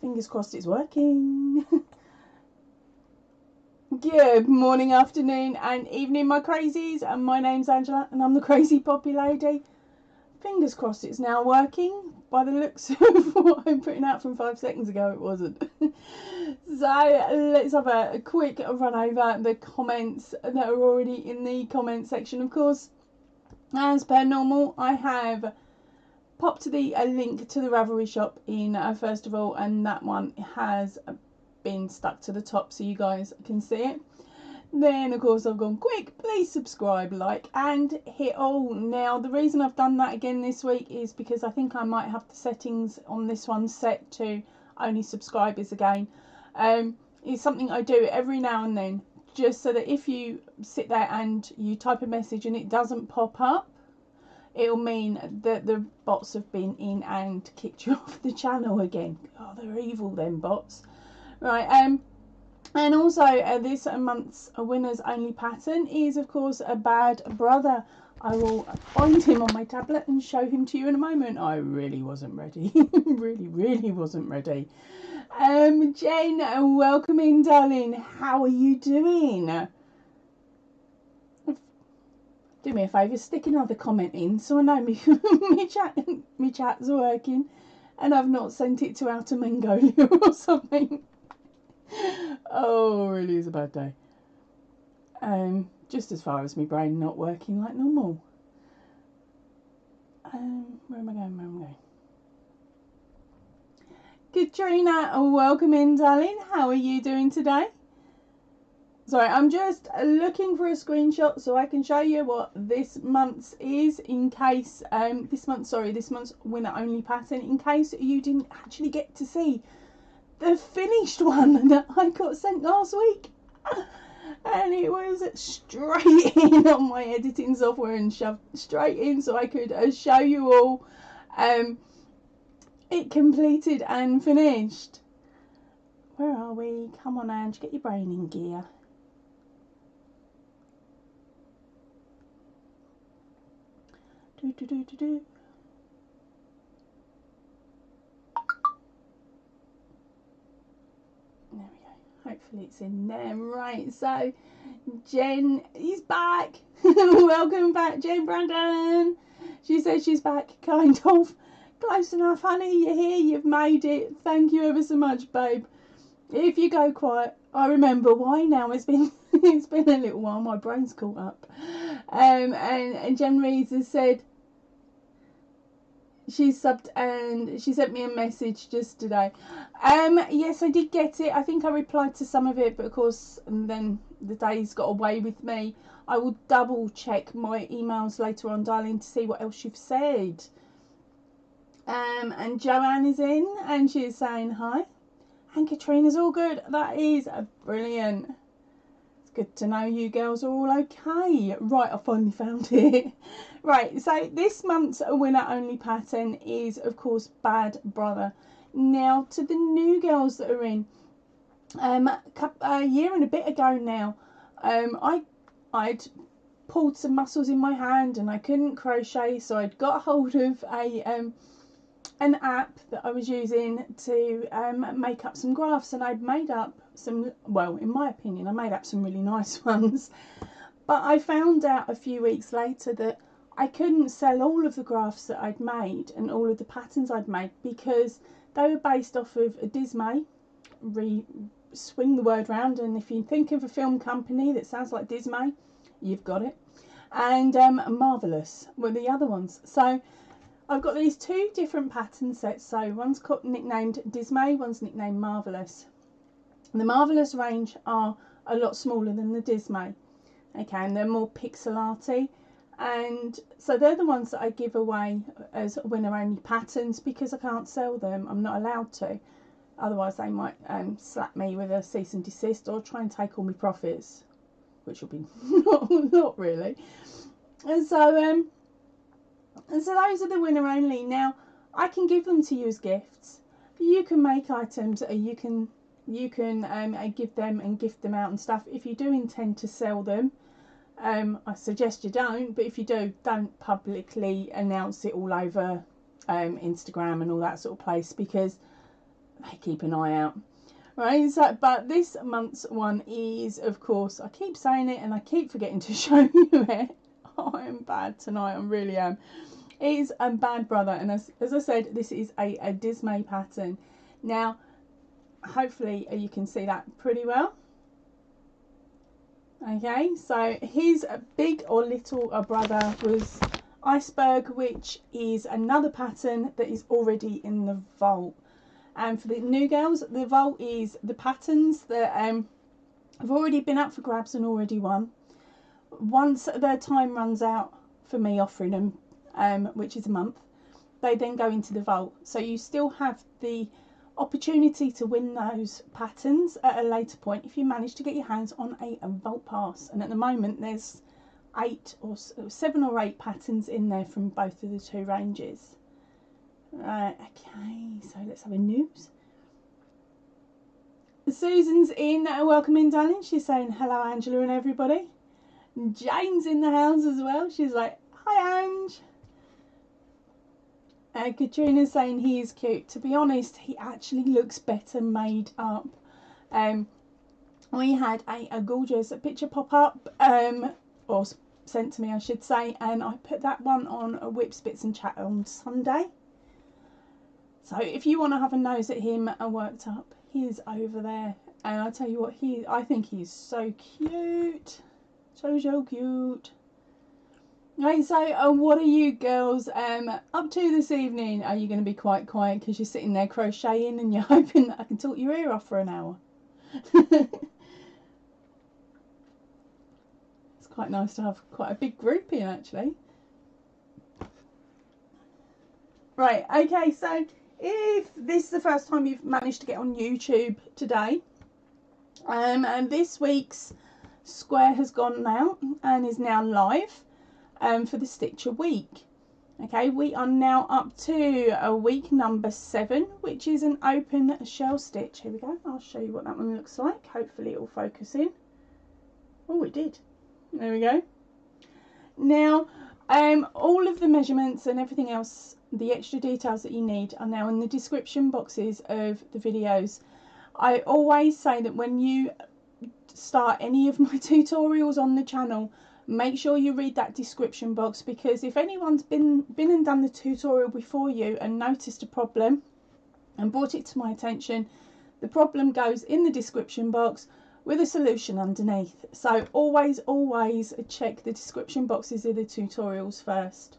Fingers crossed it's working. Good morning, afternoon and evening, my crazies. And my name's Angela and I'm the Crazy Poppy Lady. Fingers crossed it's now working. By the looks of what I'm putting out from 5 seconds ago, it wasn't. So let's have a quick run over the comments that are already in the comment section. Of course, as per normal, I have popped a link to the Ravelry shop in first of all, and that one has been stuck to the top so you guys can see it. Then of course I've gone quick, please subscribe, like and hit all. Now the reason I've done that again this week is because I think I might have the settings on this one set to only subscribers again. It's something I do every now and then, just so that if you sit there and you type a message and it doesn't pop up, it'll mean that the bots have been in and kicked you off the channel again. Oh, they're evil, them bots. Right, and also this month's winners only pattern is of course a bad brother. I will find him on my tablet and show him to you in a moment. I really wasn't ready. really wasn't ready. Jen, welcome in, darling. How are you doing? Do me a favour, stick another comment in so I know me chat's working and I've not sent it to Outer Mongolia or something. Oh, really is a bad day. Just as far as my brain not working like normal. Where am I going? Katrina, welcome in, darling. How are you doing today? Sorry, I'm just looking for a screenshot so I can show you what this month's is, in case this month's winner only pattern, in case you didn't actually get to see the finished one that I got sent last week. And it was straight in on my editing software and shoved straight in so I could show you all it completed and finished. Where are we? Come on, Ange, get your brain in gear. There we go. Hopefully it's in there. Right, so Jen is back. Welcome back, Jen Brandon. She says she's back, kind of. Close enough, honey. You're here. You've made it. Thank you ever so much, babe. If you go quiet, I remember why now. It's been it's been a little while. My brain's caught up. And Jen Reeves has said she's subbed and she sent me a message just today. Yes, I did get it. I think I replied to some of it, but of course then the days got away with me. I will double check my emails later on, darling, to see what else you've said. And Joanne is in and she's saying hi. And Katrina's all good. That is brilliant. It's good to know you girls are all okay. Right, I finally found it. Right, so this month's winner only pattern is of course Bad Brother. Now to the new girls that are in, a year and a bit ago now, I'd pulled some muscles in my hand and I couldn't crochet, so I'd got hold of an app that I was using to make up some graphs, and I'd made up some, well, in my opinion, I made up some really nice ones. But I found out a few weeks later that I couldn't sell all of the graphs that I'd made and all of the patterns I'd made because they were based off of a Dismay, swing the word round, and if you think of a film company that sounds like Dismay, you've got it. And Marvellous were the other ones. So I've got these two different pattern sets. So one's nicknamed Dismay, one's nicknamed Marvellous. The Marvellous range are a lot smaller than the Dismay. Okay, and they're more pixel arty. And so they're the ones that I give away as winner only patterns because I can't sell them. I'm not allowed to. Otherwise they might slap me with a cease and desist or try and take all my profits, which will be not really. And so those are the winner only. Now I can give them to you as gifts. You can make items, you can give them and gift them out and stuff. If you do intend to sell them, I suggest you don't, but if you do, don't publicly announce it all over Instagram and all that sort of place, because they keep an eye out. Right, so, but this month's one is, of course, I keep saying it and I keep forgetting to show you it. Oh, I am bad tonight, I really am. It is a Bad Brother, and as I said, this is a Dismay pattern. Now, hopefully you can see that pretty well. Okay, so his big or little brother was Iceberg, which is another pattern that is already in the vault. And for the new girls, the vault is the patterns that have already been up for grabs and already won. Once their time runs out for me offering them, which is a month, they then go into the vault. So you still have the opportunity to win those patterns at a later point if you manage to get your hands on a vault pass. And at the moment there's 7 or 8 patterns in there from both of the two ranges. Right, okay, so let's have a news. Susan's in, welcome in, darling. She's saying hello, Angela and everybody. Jane's in the house as well. She's like, hi, Ange. Katrina's saying he is cute. To be honest, he actually looks better made up. We had a gorgeous picture pop up, or sent to me, I should say, and I put that one on a Whip Spits and Chat on Sunday. So if you want to have a nose at him worked up, he is over there. And I tell you what, I think he's so cute. So cute. Right, so what are you girls up to this evening? Are you going to be quite quiet because you're sitting there crocheting and you're hoping that I can talk your ear off for an hour? It's quite nice to have quite a big group in, actually. Right, okay, so if this is the first time you've managed to get on YouTube today, and this week's square has gone out and is now live for the Stitch a Week. Okay, we are now up to week number 7, which is an open shell stitch. Here we go, I'll show you what that one looks like. Hopefully it will focus in. Oh, it did. There we go. Now, all of the measurements and everything else, the extra details that you need, are now in the description boxes of the videos. I always say that when you start any of my tutorials on the channel, make sure you read that description box, because if anyone's been and done the tutorial before you and noticed a problem and brought it to my attention, the problem goes in the description box with a solution underneath. So always check the description boxes of the tutorials first.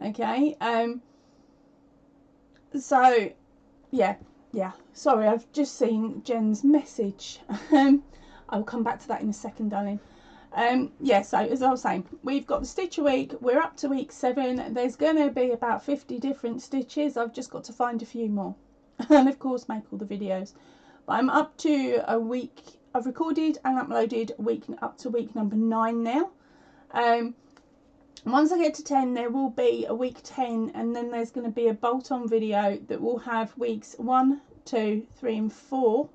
Okay, so yeah, sorry, I've just seen Jen's message. I'll come back to that in a second, darling. Yeah, so as I was saying, we've got the Stitch a Week. We're up to week 7. There's going to be about 50 different stitches. I've just got to find a few more and of course make all the videos. But I'm up to a week. I've recorded and uploaded up to week number 9 now. Once I get to 10, there will be a week 10, and then there's going to be a bolt-on video that will have weeks 1, 2, 3 and 4,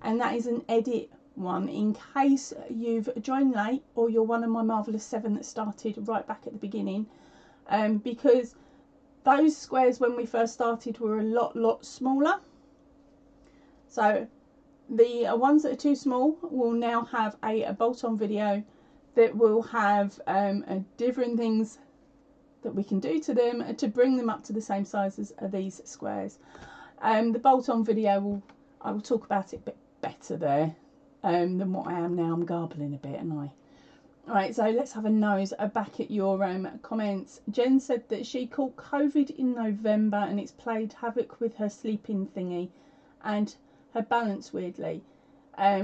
and that is an edit one in case you've joined late or you're one of my Marvellous 7 that started right back at the beginning, because those squares when we first started were a lot smaller. So the ones that are too small will now have a bolt-on video that will have different things that we can do to them to bring them up to the same size as these squares. The bolt-on video, I will talk about it a bit better there than what I am now. I'm garbling a bit, and Alright, so let's have a nose back at your comments. Jen said that she caught COVID in November and it's played havoc with her sleeping thingy and her balance weirdly.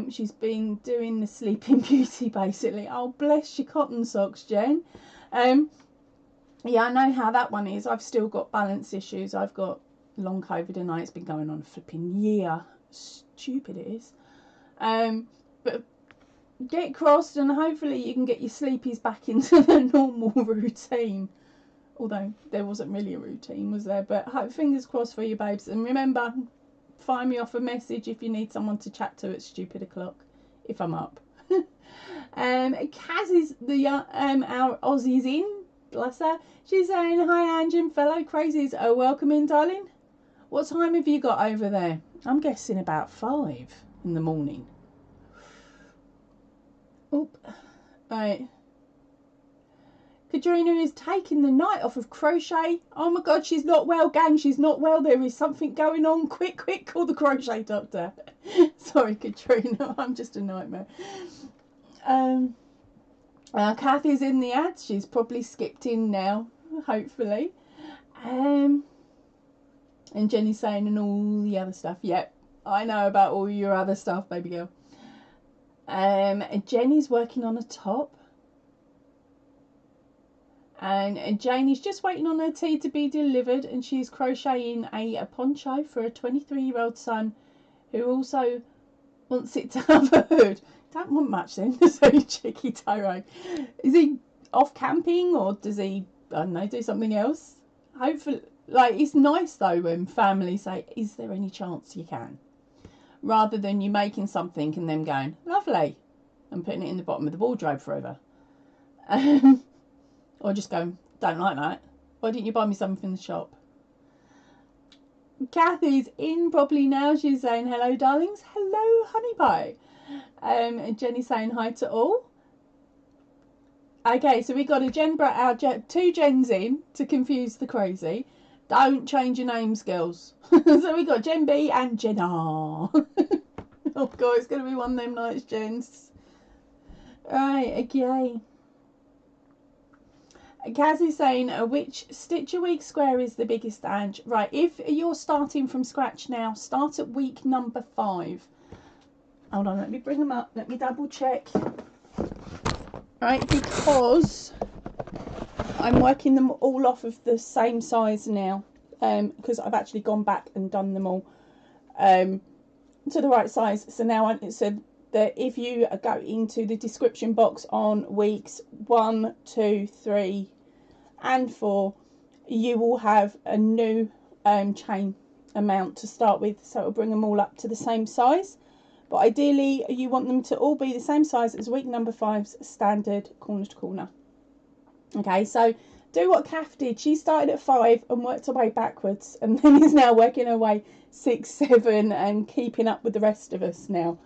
She's been doing the Sleeping Beauty basically. Oh, bless your cotton socks, Jen. Yeah, I know how that one is. I've still got balance issues. I've got long COVID and it's been going on a flipping year. Stupid it is. But get crossed and hopefully you can get your sleepies back into the normal routine. Although there wasn't really a routine, was there? But fingers crossed for you, babes. And remember, fire me off a message if you need someone to chat to at stupid o'clock if I'm up. Kaz is our Aussie's in, bless her. She's saying hi, Ange and fellow crazies. Oh, welcome in, darling. What time have you got over there? I'm guessing about 5 in the morning. Oop. Right. Katrina is taking the night off of crochet. Oh my god, she's not well, gang. She's not well. There is something going on. Quick, quick, call the crochet doctor. Sorry, Katrina. I'm just a nightmare. Kathy's in the ads. She's probably skipped in now, hopefully. And Jenny's saying and all the other stuff. Yep, I know about all your other stuff, baby girl. Jenny's working on a top. And Janie's just waiting on her tea to be delivered, and she's crocheting a poncho for a 23-year-old son who also wants it to have a hood. Don't want much then, so cheeky Tyrone. Is he off camping, or does he, I don't know, do something else? Hopefully, like, it's nice though when families say, is there any chance you can? Rather than you making something and them going, lovely, and putting it in the bottom of the wardrobe forever. Or just going, don't like that. Why didn't you buy me something from the shop? Kathy's in probably now. She's saying, hello, darlings. Hello, honey pie. And Jenny's saying hi to all. Okay, so we got a two Jens in to confuse the crazy. Don't change your names, girls. So we got Jen B and Jen R. Oh, God, it's going to be one of them nights, Jens. Right, okay. Kazzy's saying, which Stitch a Week square is the biggest, Ange? Right, if you're starting from scratch now, start at week number 5. Hold on, let me bring them up. Let me double check. Right, because I'm working them all off of the same size now. Because I've actually gone back and done them all to the right size. So now it said that if you go into the description box on weeks 1, 2, 3 and 4, you will have a new chain amount to start with, so it'll bring them all up to the same size. But ideally you want them to all be the same size as week number 5's standard corner to corner. Okay, so do what Kath did. She started at 5 and worked her way backwards, and then is now working her way 6, 7 and keeping up with the rest of us now.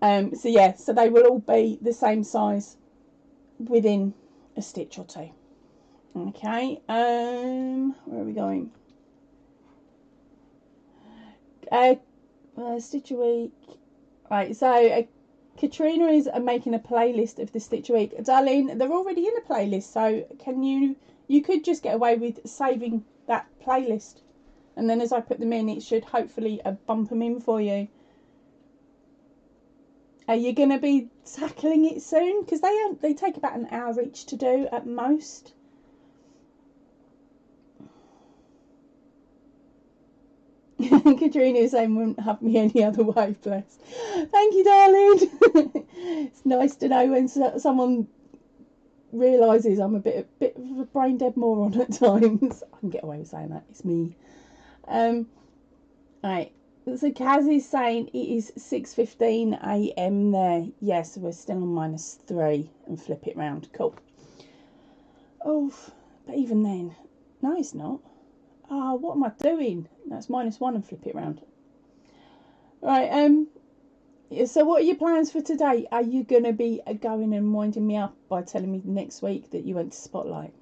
So yeah, so they will all be the same size within a stitch or two. Okay, where are we going? Stitch a Week. Right, so Katrina is making a playlist of the Stitch a Week. Darlene, they're already in a playlist, so can you could just get away with saving that playlist, and then as I put them in, it should hopefully bump them in for you. Are you going to be tackling it soon? Because they take about an hour each to do at most. Katrina is saying, wouldn't have me any other way, bless. Thank you, darling. It's nice to know when someone realises I'm a bit of a brain dead moron at times. I can get away with saying that. It's me. Right. So Kaz is saying it is 6:15 AM there. Yes, we're still on -3 and flip it round. Cool. Oh, but even then, no, it's not. Oh, what am I doing? That's -1 and flip it round. Right. So what are your plans for today? Are you going to be going and winding me up by telling me next week that you went to Spotlight?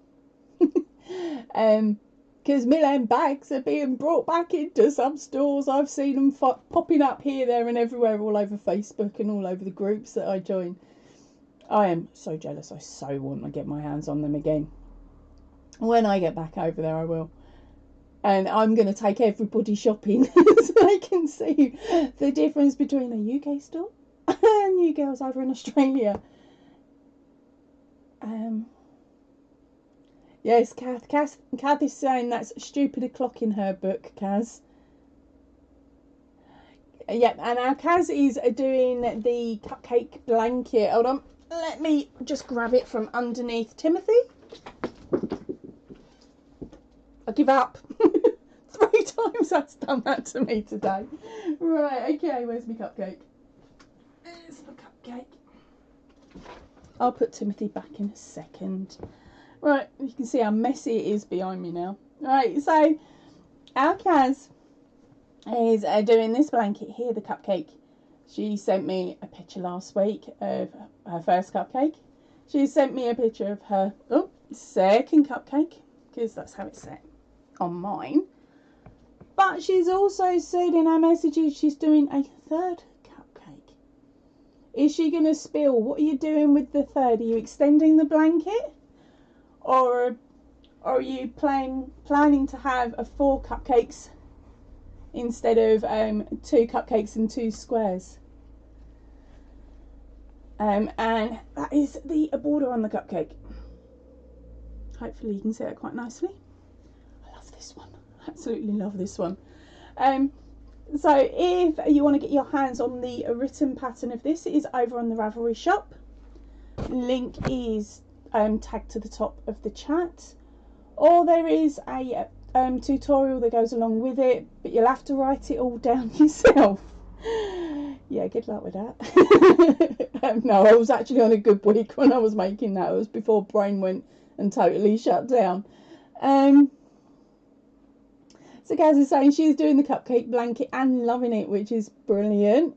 Because Milan bags are being brought back into some stores. I've seen them popping up here, there and everywhere, all over Facebook and all over the groups that I join. I am so jealous. I so want to get my hands on them again. When I get back over there, I will. And I'm going to take everybody shopping so they can see the difference between a UK store and you girls over in Australia. Yes, Kath is saying that's stupid o'clock in her book, Kaz. Yep, and now Kaz is doing the Cupcake Blanket. Hold on, let me just grab it from underneath Timothy. I give up. 3 times that's done that to me today. Right, okay, where's my cupcake? There's my cupcake. I'll put Timothy back in a second. Right, you can see how messy it is behind me now. Right, so our Kaz is doing this blanket here, the cupcake. She sent me a picture last week of her first cupcake. She sent me a picture of her second cupcake, because that's how it's set on mine. But she's also said in her messages she's doing a third cupcake. Is she going to spill? What are you doing with the third? Are you extending the blanket? Or are you planning to have 4 cupcakes instead of 2 cupcakes and 2 squares? And that is the border on the cupcake. Hopefully you can see it quite nicely. I love this one. Absolutely love this one. So if you want to get your hands on the written pattern of this, it is over on the Ravelry shop. Link is tagged to the top of the chat. Or there is a tutorial that goes along with it, but you'll have to write it all down yourself. Yeah, good luck with that. No, I was actually on a good week when I was making that. It was before brain went and totally shut down. So Gaz is saying she's doing the cupcake blanket and loving it, which is brilliant.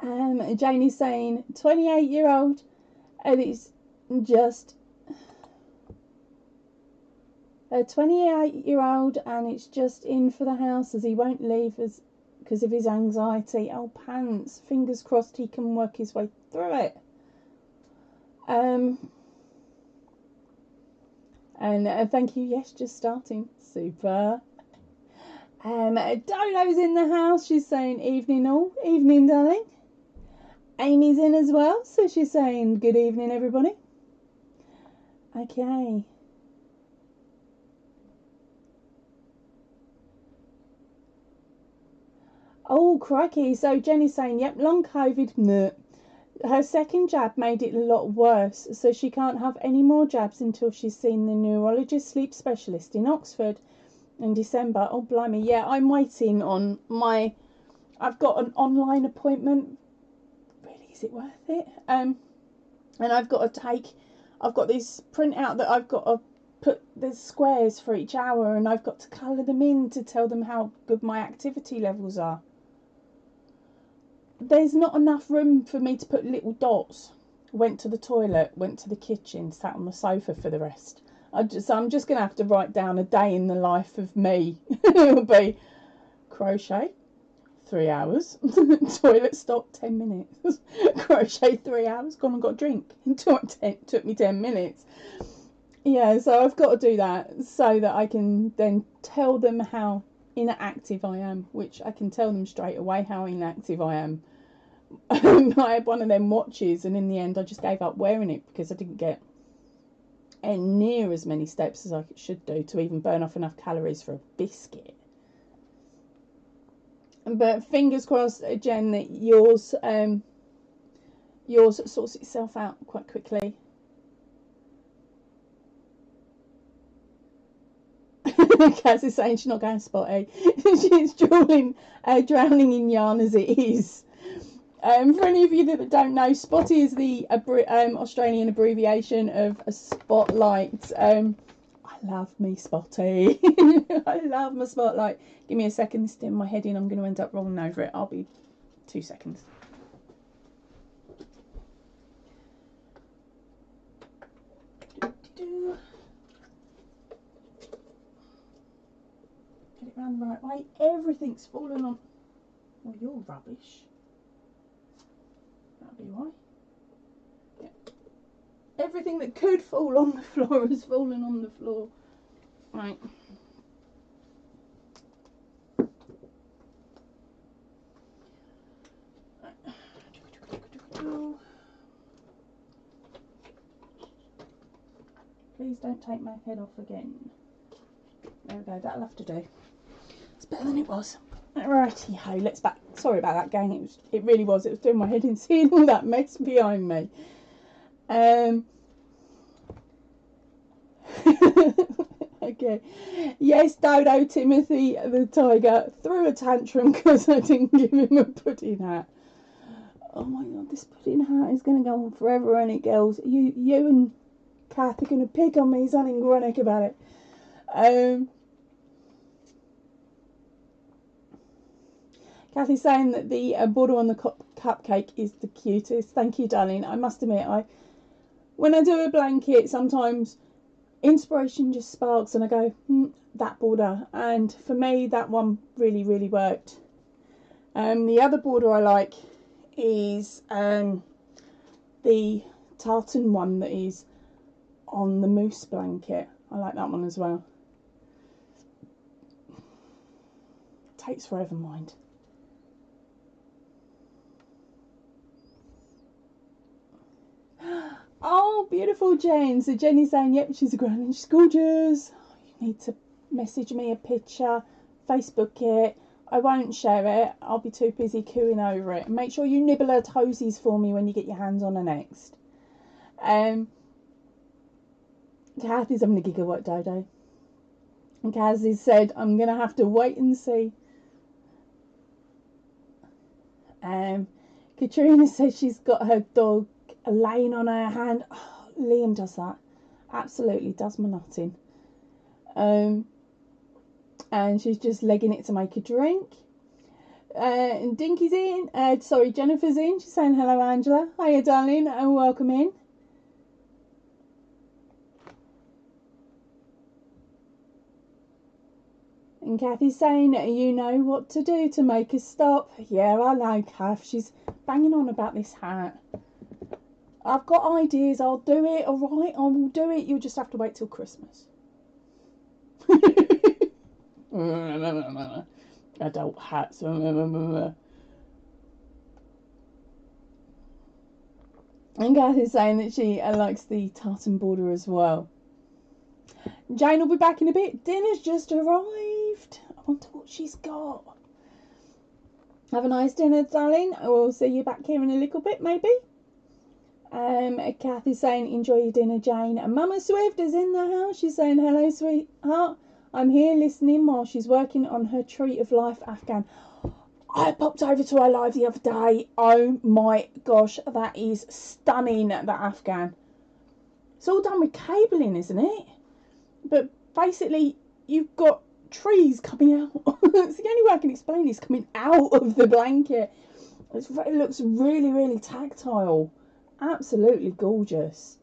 Janie's saying 28-year-old, and it's just a 28-year-old, and it's just in for the house as he won't leave us because of his anxiety. Oh, pants. Fingers crossed he can work his way through it. And thank you. Yes, just starting. Super. Dolo's in the house. She's saying evening all. Evening, darling. Amy's in as well. So she's saying good evening, everybody. Okay. Oh, crikey. So Jenny's saying, yep, long COVID. No. Her second jab made it a lot worse, so she can't have any more jabs until she's seen the neurologist sleep specialist in Oxford in December. Oh, blimey. Yeah, I'm waiting on my... I've got an online appointment. Really, is it worth it? And I've got to take... I've got this printout that I've got to put the squares for each hour, and I've got to colour them in to tell them how good my activity levels are. There's not enough room for me to put little dots. Went to the toilet, went to the kitchen, sat on the sofa for the rest. I'm just going to have to write down a day in the life of me. It'll be crochet, 3 hours. Toilet stop, 10 minutes. Crochet, 3 hours. Gone and got a drink. It took me 10 minutes. Yeah, so I've got to do that so that I can then tell them how inactive I am, which I can tell them straight away how inactive I am. I had one of them watches, and in the end I just gave up wearing it because I didn't get near as many steps as I should do to even burn off enough calories for a biscuit. But fingers crossed, Jen, that yours sorts itself out quite quickly. Kaz is saying she's not going spotty. She's drowning in yarn as it is. For any of you that don't know, spotty is the Australian abbreviation of a spotlight. I love me spotty. I love my spotlight. Give me a second to stim my head in. I'm going to end up rolling over it. I'll be 2 seconds. Get it round the right way. Everything's fallen on. Oh, you're rubbish. That'll be why. Yeah. Everything that could fall on the floor has fallen on the floor. Right. Please don't take my head off again. There we go, that'll have to do. It's better than it was. Righty ho, let's back. Sorry about that, gang. It really was. It was doing my head in seeing all that mess behind me. Okay. Yes, Dodo Timothy the tiger threw a tantrum because I didn't give him a pudding hat. Oh my god, this pudding hat is going to go on forever, ain't it, girls? You and Kath are going to pick on me, son and Gronick, about it. Kathy's saying that the border on the cupcake is the cutest. Thank you, darling. I must admit, when I do a blanket, sometimes inspiration just sparks and I go, that border. And for me, that one really, really worked. The other border I like is the tartan one that is on the moose blanket. I like that one as well. Takes forever, mind. Oh, beautiful, Jane. So Jenny's saying, yep, she's a granny, she's gorgeous. You need to message me a picture, Facebook it. I won't share it. I'll be too busy cooing over it. Make sure you nibble her toesies for me when you get your hands on her next. Kathy's having a gigawatt dodo. And Kathy said, I'm going to have to wait and see. Katrina says she's got her dog laying on her hand. Oh, Liam does that. Absolutely does my nutting. And she's just legging it to make a drink. And Dinky's in. Jennifer's in. She's saying hello, Angela. Hiya, darling, and welcome in. And Kathy's saying, you know what to do to make us stop. Yeah, I know, Kath. She's banging on about this hat. I've got ideas. I'll do it, all right? I will do it. You'll just have to wait till Christmas. Adult hats. And Kathy's saying that she likes the tartan border as well. Jane will be back in a bit. Dinner's just arrived. I wonder what she's got. Have a nice dinner, darling. I will see you back here in a little bit, maybe. Kathy's saying, enjoy your dinner, Jane. And Mama Swift is in the house. She's saying, hello, sweetheart. I'm here listening while she's working on her Tree of Life Afghan. I popped over to her live the other day. Oh my gosh, that is stunning, that Afghan. It's all done with cabling, isn't it? But basically, you've got trees coming out. It's the only way I can explain this, coming out of the blanket. It looks really, really tactile. Absolutely gorgeous.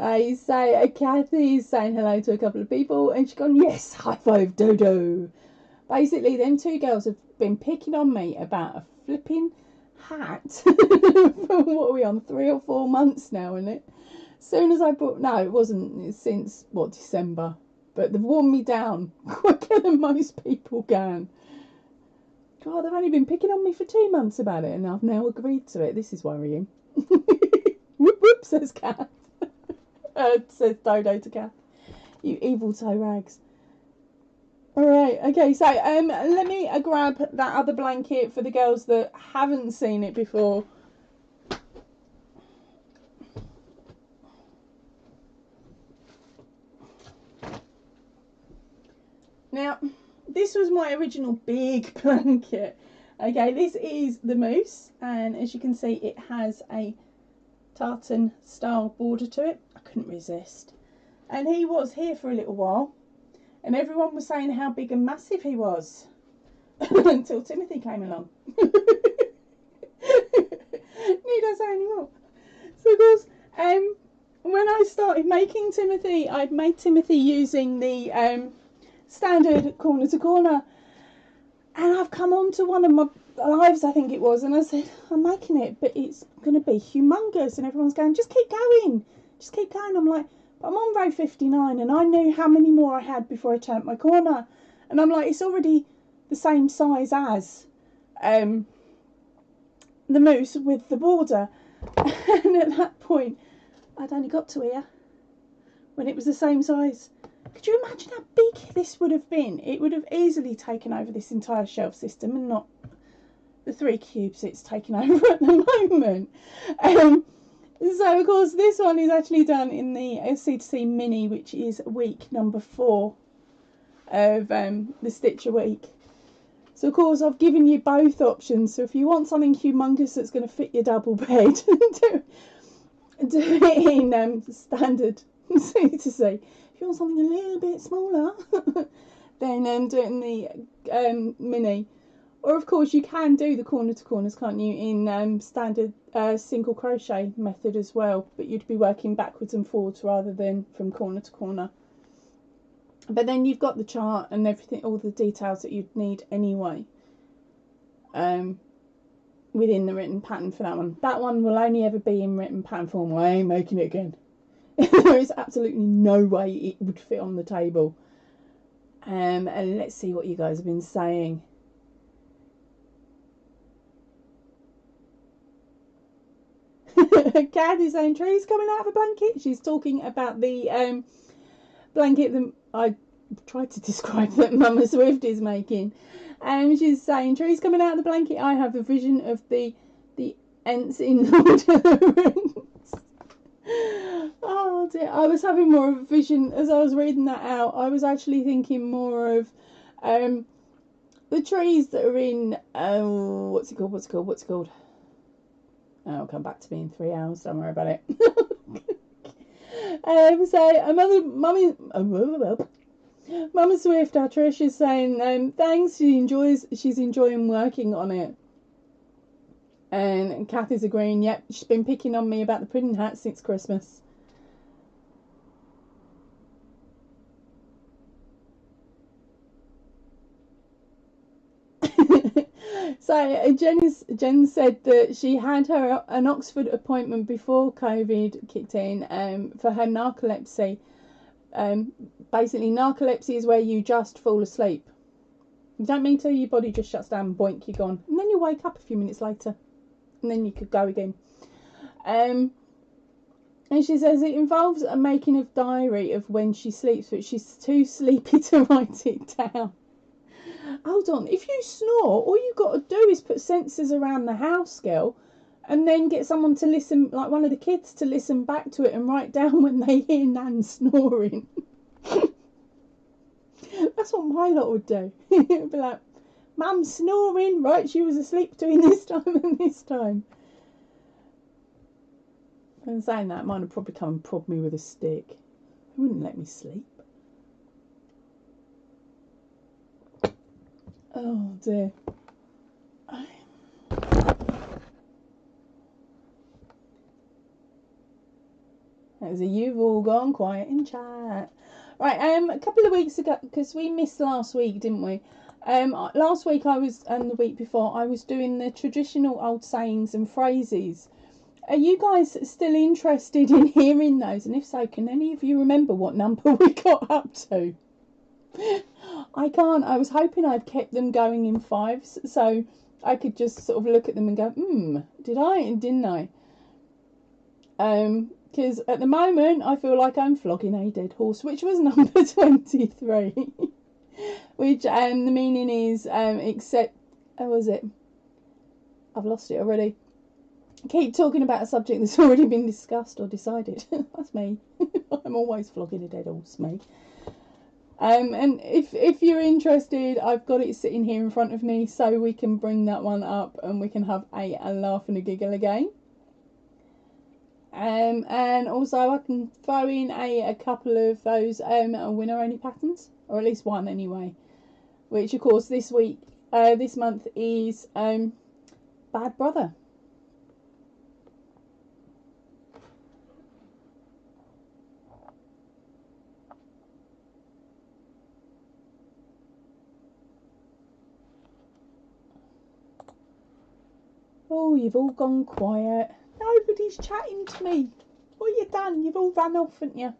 I say, Kathy is saying hello to a couple of people, and she's gone, yes, high five, Dodo. Basically, them two girls have been picking on me about a flipping hat for what are we on, 3 or 4 months now, isn't it? Soon as I brought, no, it wasn't, it's since what, December, but they've worn me down quicker than most people can. God, they've only been picking on me for 2 months about it, and I've now agreed to it. This is worrying. Whoop whoop, says Kath. Says Dodo to Kath. You evil toe rags. Alright, okay, so let me grab that other blanket for the girls that haven't seen it before. Now, this was my original big blanket. Okay, this is the moose, and as you can see, it has a tartan style border to it. I couldn't resist. And he was here for a little while, and everyone was saying how big and massive he was until Timothy came along. Need I say any more? So of course, when I started making Timothy, I'd made Timothy using the standard corner to corner, and I've come on to one of my lives, I think it was, and I said, I'm making it, but it's going to be humongous, and everyone's going, just keep going, just keep going. I'm like, but I'm on row 59, and I knew how many more I had before I turned my corner, and I'm like, it's already the same size as the moose with the border. And at that point, I'd only got to here when it was the same size. Could you imagine how big this would have been? It would have easily taken over this entire shelf system, and not the 3 cubes it's taken over at the moment. So of course this one is actually done in the C2C Mini, which is week number 4 of the Stitch a Week. So of course I've given you both options. So if you want something humongous that's going to fit your double bed, do it in standard C2C. If you want something a little bit smaller, then do it in the mini. Or of course you can do the corner to corners, can't you, in standard single crochet method as well, but you'd be working backwards and forwards rather than from corner to corner. But then you've got the chart and everything, all the details that you'd need anyway, within the written pattern for that one. That one will only ever be in written pattern form. I ain't making it again. There is absolutely no way it would fit on the table. And let's see what you guys have been saying. Kathy's saying trees coming out of a blanket. She's talking about the blanket that I tried to describe that Mama Swift is making. She's saying trees coming out of the blanket. I have a vision of the ants in Lord of the Rings. Oh dear, I was having more of a vision as I was reading that out. I was actually thinking more of the trees that are in what's it called? Oh, it'll come back to me in 3 hours, don't worry about it. Mama Swift, our Trish, is saying thanks, she's enjoying working on it. And Kathy's agreeing, yep, she's been picking on me about the pudding hat since Christmas. So Jen said that she had an Oxford appointment before COVID kicked in for her narcolepsy. Basically, narcolepsy is where you just fall asleep. You don't mean to, your body just shuts down, boink, you're gone. And then you wake up a few minutes later. And then you could go again. And she says it involves a making of diary of when she sleeps, but she's too sleepy to write it down. Hold on, if you snore, all you got to do is put sensors around the house, girl, and then get someone to listen, like one of the kids, to listen back to it and write down when they hear Nan snoring. That's what my lot would do. It'd be like, Mum's snoring, right, she was asleep between this time and this time. And saying that, mine would probably come and prod me with a stick. It wouldn't let me sleep. Oh dear. You've all gone quiet in chat. Right, a couple of weeks ago, because we missed last week, didn't we? Last week and the week before, I was doing the traditional old sayings and phrases. Are you guys still interested in hearing those? And if so, can any of you remember what number we got up to? I can't. I was hoping I'd kept them going in 5s, so I could just sort of look at them and go, did I? Didn't I? Because at the moment, I feel like I'm flogging a dead horse, which was number 23. Which the meaning is, except, how was it? I've lost it already. Keep talking about a subject that's already been discussed or decided. That's me. I'm always flogging a dead horse, me. And if you're interested, I've got it sitting here in front of me, so we can bring that one up and we can have a laugh and a giggle again. And also I can throw in a couple of those winner only patterns, or at least one anyway, which of course this month is Bad Brother. Oh, you've all gone quiet. Nobody's chatting to me. What you done? You've all run off, haven't you?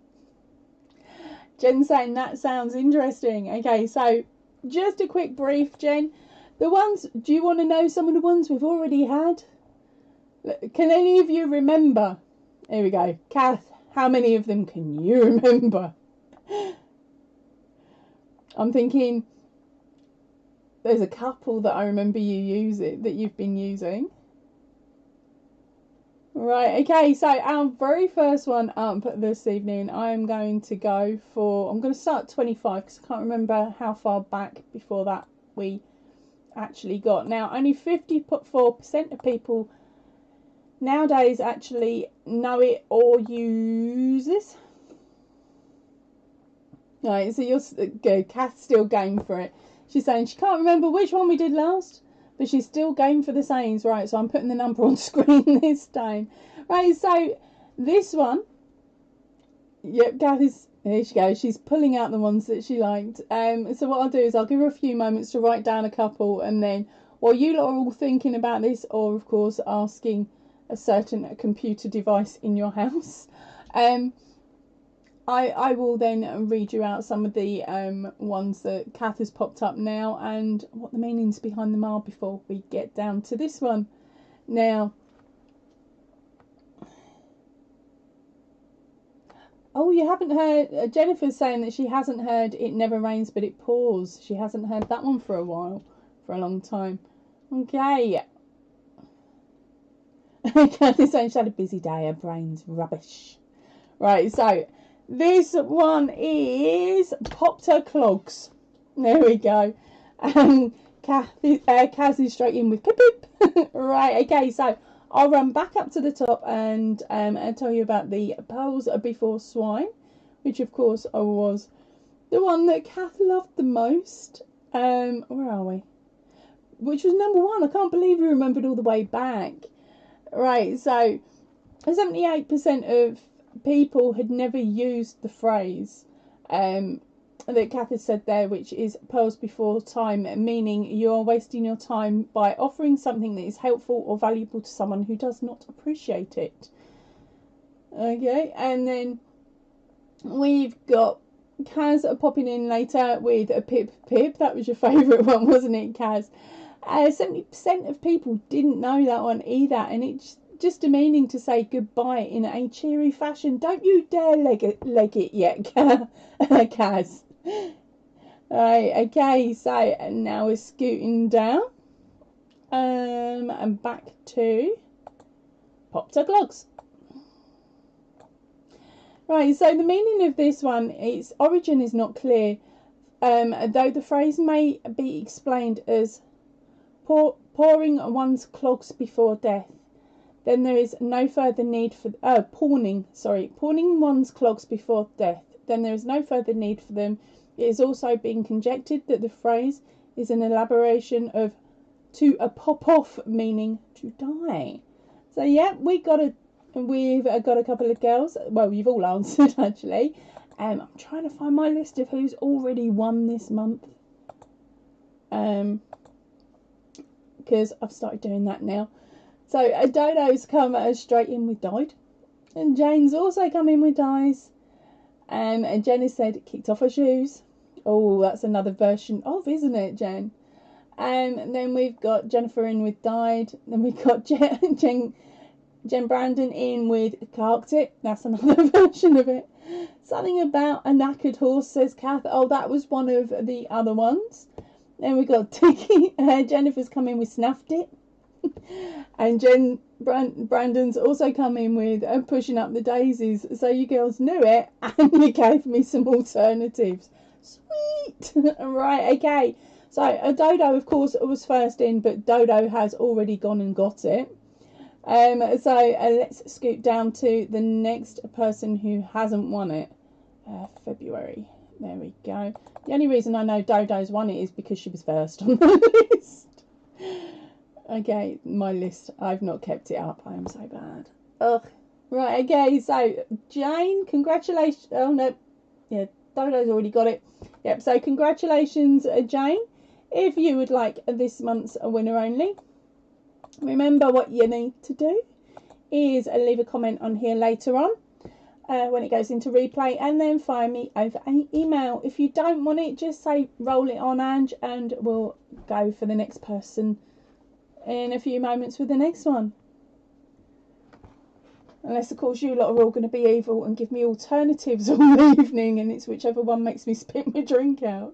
Jen saying that sounds interesting. Okay, so just a quick brief, Jen. The ones, do you want to know some of the ones we've already had? Can any of you remember? Here we go. Kath, how many of them can you remember? I'm thinking there's a couple that I remember that you've been using. Right, okay, so our very first one up this evening, I'm going to start 25 because I can't remember how far back before that we actually got. Now, only 54% of people nowadays actually know it or use this. Right, so you're good. Kath's still game for it. She's saying she can't remember which one we did last, but she's still game for the sayings. Right, so I'm putting the number on screen this time. Right, so this one. Yep, Kath is. Here she goes. She's pulling out the ones that she liked. So what I'll do is I'll give her a few moments to write down a couple, and then while you lot are all thinking about this, or of course asking a certain computer device in your house, I will then read you out some of the ones that Kath has popped up now and what the meanings behind them are before we get down to this one. Now, oh, you haven't heard, Jennifer's saying that she hasn't heard It Never Rains But It Pours. She hasn't heard that one for a while, for a long time. Okay. Kath is saying she had a busy day, her brain's rubbish. Right, so this one is Popped Her Clogs. There we go. And Kaz is straight in with pip pip. Right, okay, so I'll run back up to the top and I'll tell you about the Pearls Before Swine, which of course was the one that Kath loved the most. Where are we? Which was number one. I can't believe we remembered all the way back. Right, so 78% of people had never used the phrase that Kath has said there, which is pearls before time, meaning you are wasting your time by offering something that is helpful or valuable to someone who does not appreciate it. Okay, and then we've got Kaz popping in later with a pip pip. That was your favourite one, wasn't it, Kaz? 70% of people didn't know that one either, and it's just a meaning to say goodbye in a cheery fashion. Don't you dare leg it yet, Kaz. Right, okay, so now we're scooting down and back to Popped Her Clogs. Right, so the meaning of this one, its origin is not clear, though the phrase may be explained as pouring one's clogs before death. Then there is no further need for pawning one's clogs before death. Then there is no further need for them. It is also being conjectured that the phrase is an elaboration of to pop off, meaning to die. So yeah, we've got a couple of girls. Well, you've all answered actually. I'm trying to find my list of who's already won this month. Because I've started doing that now. So Dodo's come straight in with died, and Jane's also come in with dies. And Jen has said kicked off her shoes. Oh, that's another version of, isn't it, Jen? And then we've got Jennifer in with died. Then we've got Jen Brandon in with carked it. That's another version of it. Something about a knackered horse, says Kath. Oh, that was one of the other ones. Then we got Tiki. Jennifer's come in with snuffed it. And Brandon's also come in with pushing up the daisies. So you girls knew it, and you gave me some alternatives. Sweet. Right, okay. So Dodo, of course, was first in, but Dodo has already gone and got it. So let's scoot down to the next person who hasn't won it. February. There we go. The only reason I know Dodo's won it is because she was first on the list. Okay, my list. I've not kept it up. I am so bad. Ugh. Right, okay, so Jane, congratulations. Oh, no. Yeah, Dodo's already got it. Yep, so congratulations, Jane. If you would like this month's winner only, remember what you need to do is leave a comment on here later on when it goes into replay, and then find me over an email. If you don't want it, just say roll it on, Ange, and we'll go for the next person in a few moments with the next one. Unless, of course, you lot are all going to be evil and give me alternatives all evening, and it's whichever one makes me spit my drink out.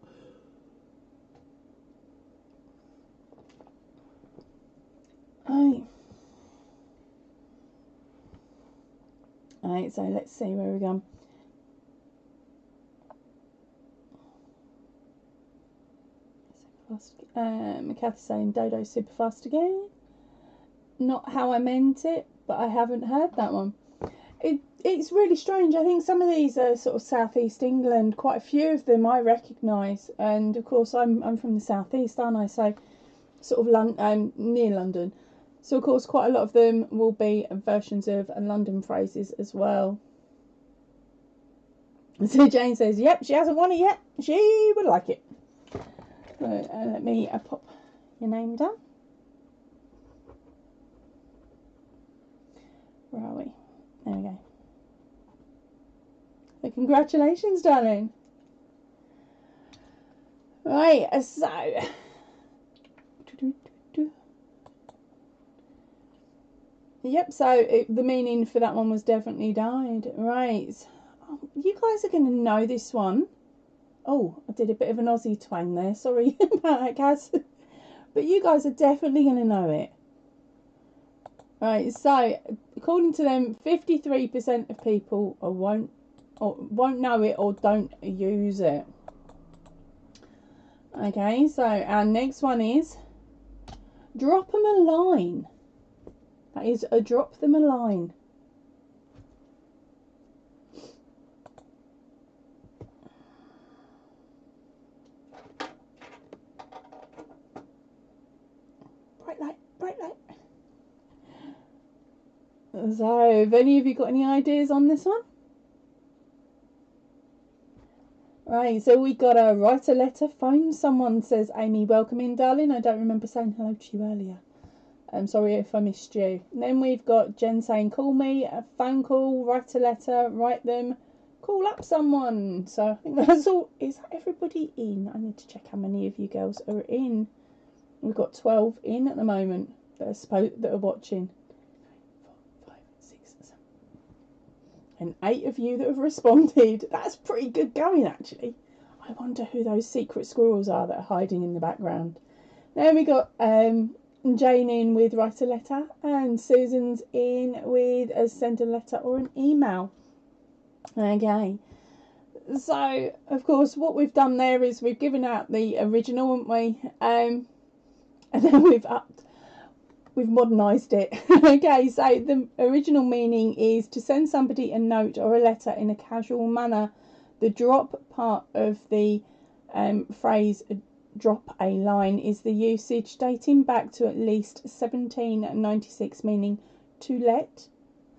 Alright, so let's see where we're going. Kathy's saying Dodo's super fast again. Not how I meant it, but I haven't heard that one. It's really strange. I think some of these are sort of southeast England. Quite a few of them I recognise, and of course I'm from the southeast, aren't I? So sort of near London. So of course quite a lot of them will be versions of London phrases as well. So Jane says, "Yep, she hasn't won it yet. She would like it." So let me pop your name down. Where are we? There we go. So congratulations, darling. Right, so yep, so the meaning for that one was definitely died. Right, oh, you guys are going to know this one. Oh, I did a bit of an Aussie twang there. Sorry about that, Kaz. But you guys are definitely going to know it. Right, so according to them, 53% of people won't know it or don't use it. Okay, so our next one is drop them a line. That is a drop them a line. Bright light, bright light. So, have any of you got any ideas on this one? Right, so we got a write a letter, phone someone, says Amy. Welcome in, darling. I don't remember saying hello to you earlier. I'm sorry if I missed you. And then we've got Jen saying call me, a phone call, write a letter, write them, call up someone. So I think that's all. Is everybody in? I need to check how many of you girls are in. We've got 12 in at the moment that are watching. 4, 5, 6, 7. And 8 of you that have responded. That's pretty good going, actually. I wonder who those secret squirrels are that are hiding in the background. Then we got Jane in with write a letter, and Susan's in with send a letter or an email. Okay. So, of course, what we've done there is we've given out the original, haven't we? And then we've modernised it. Okay, so the original meaning is to send somebody a note or a letter in a casual manner. The drop part of the phrase drop a line is the usage dating back to at least 1796, meaning to let,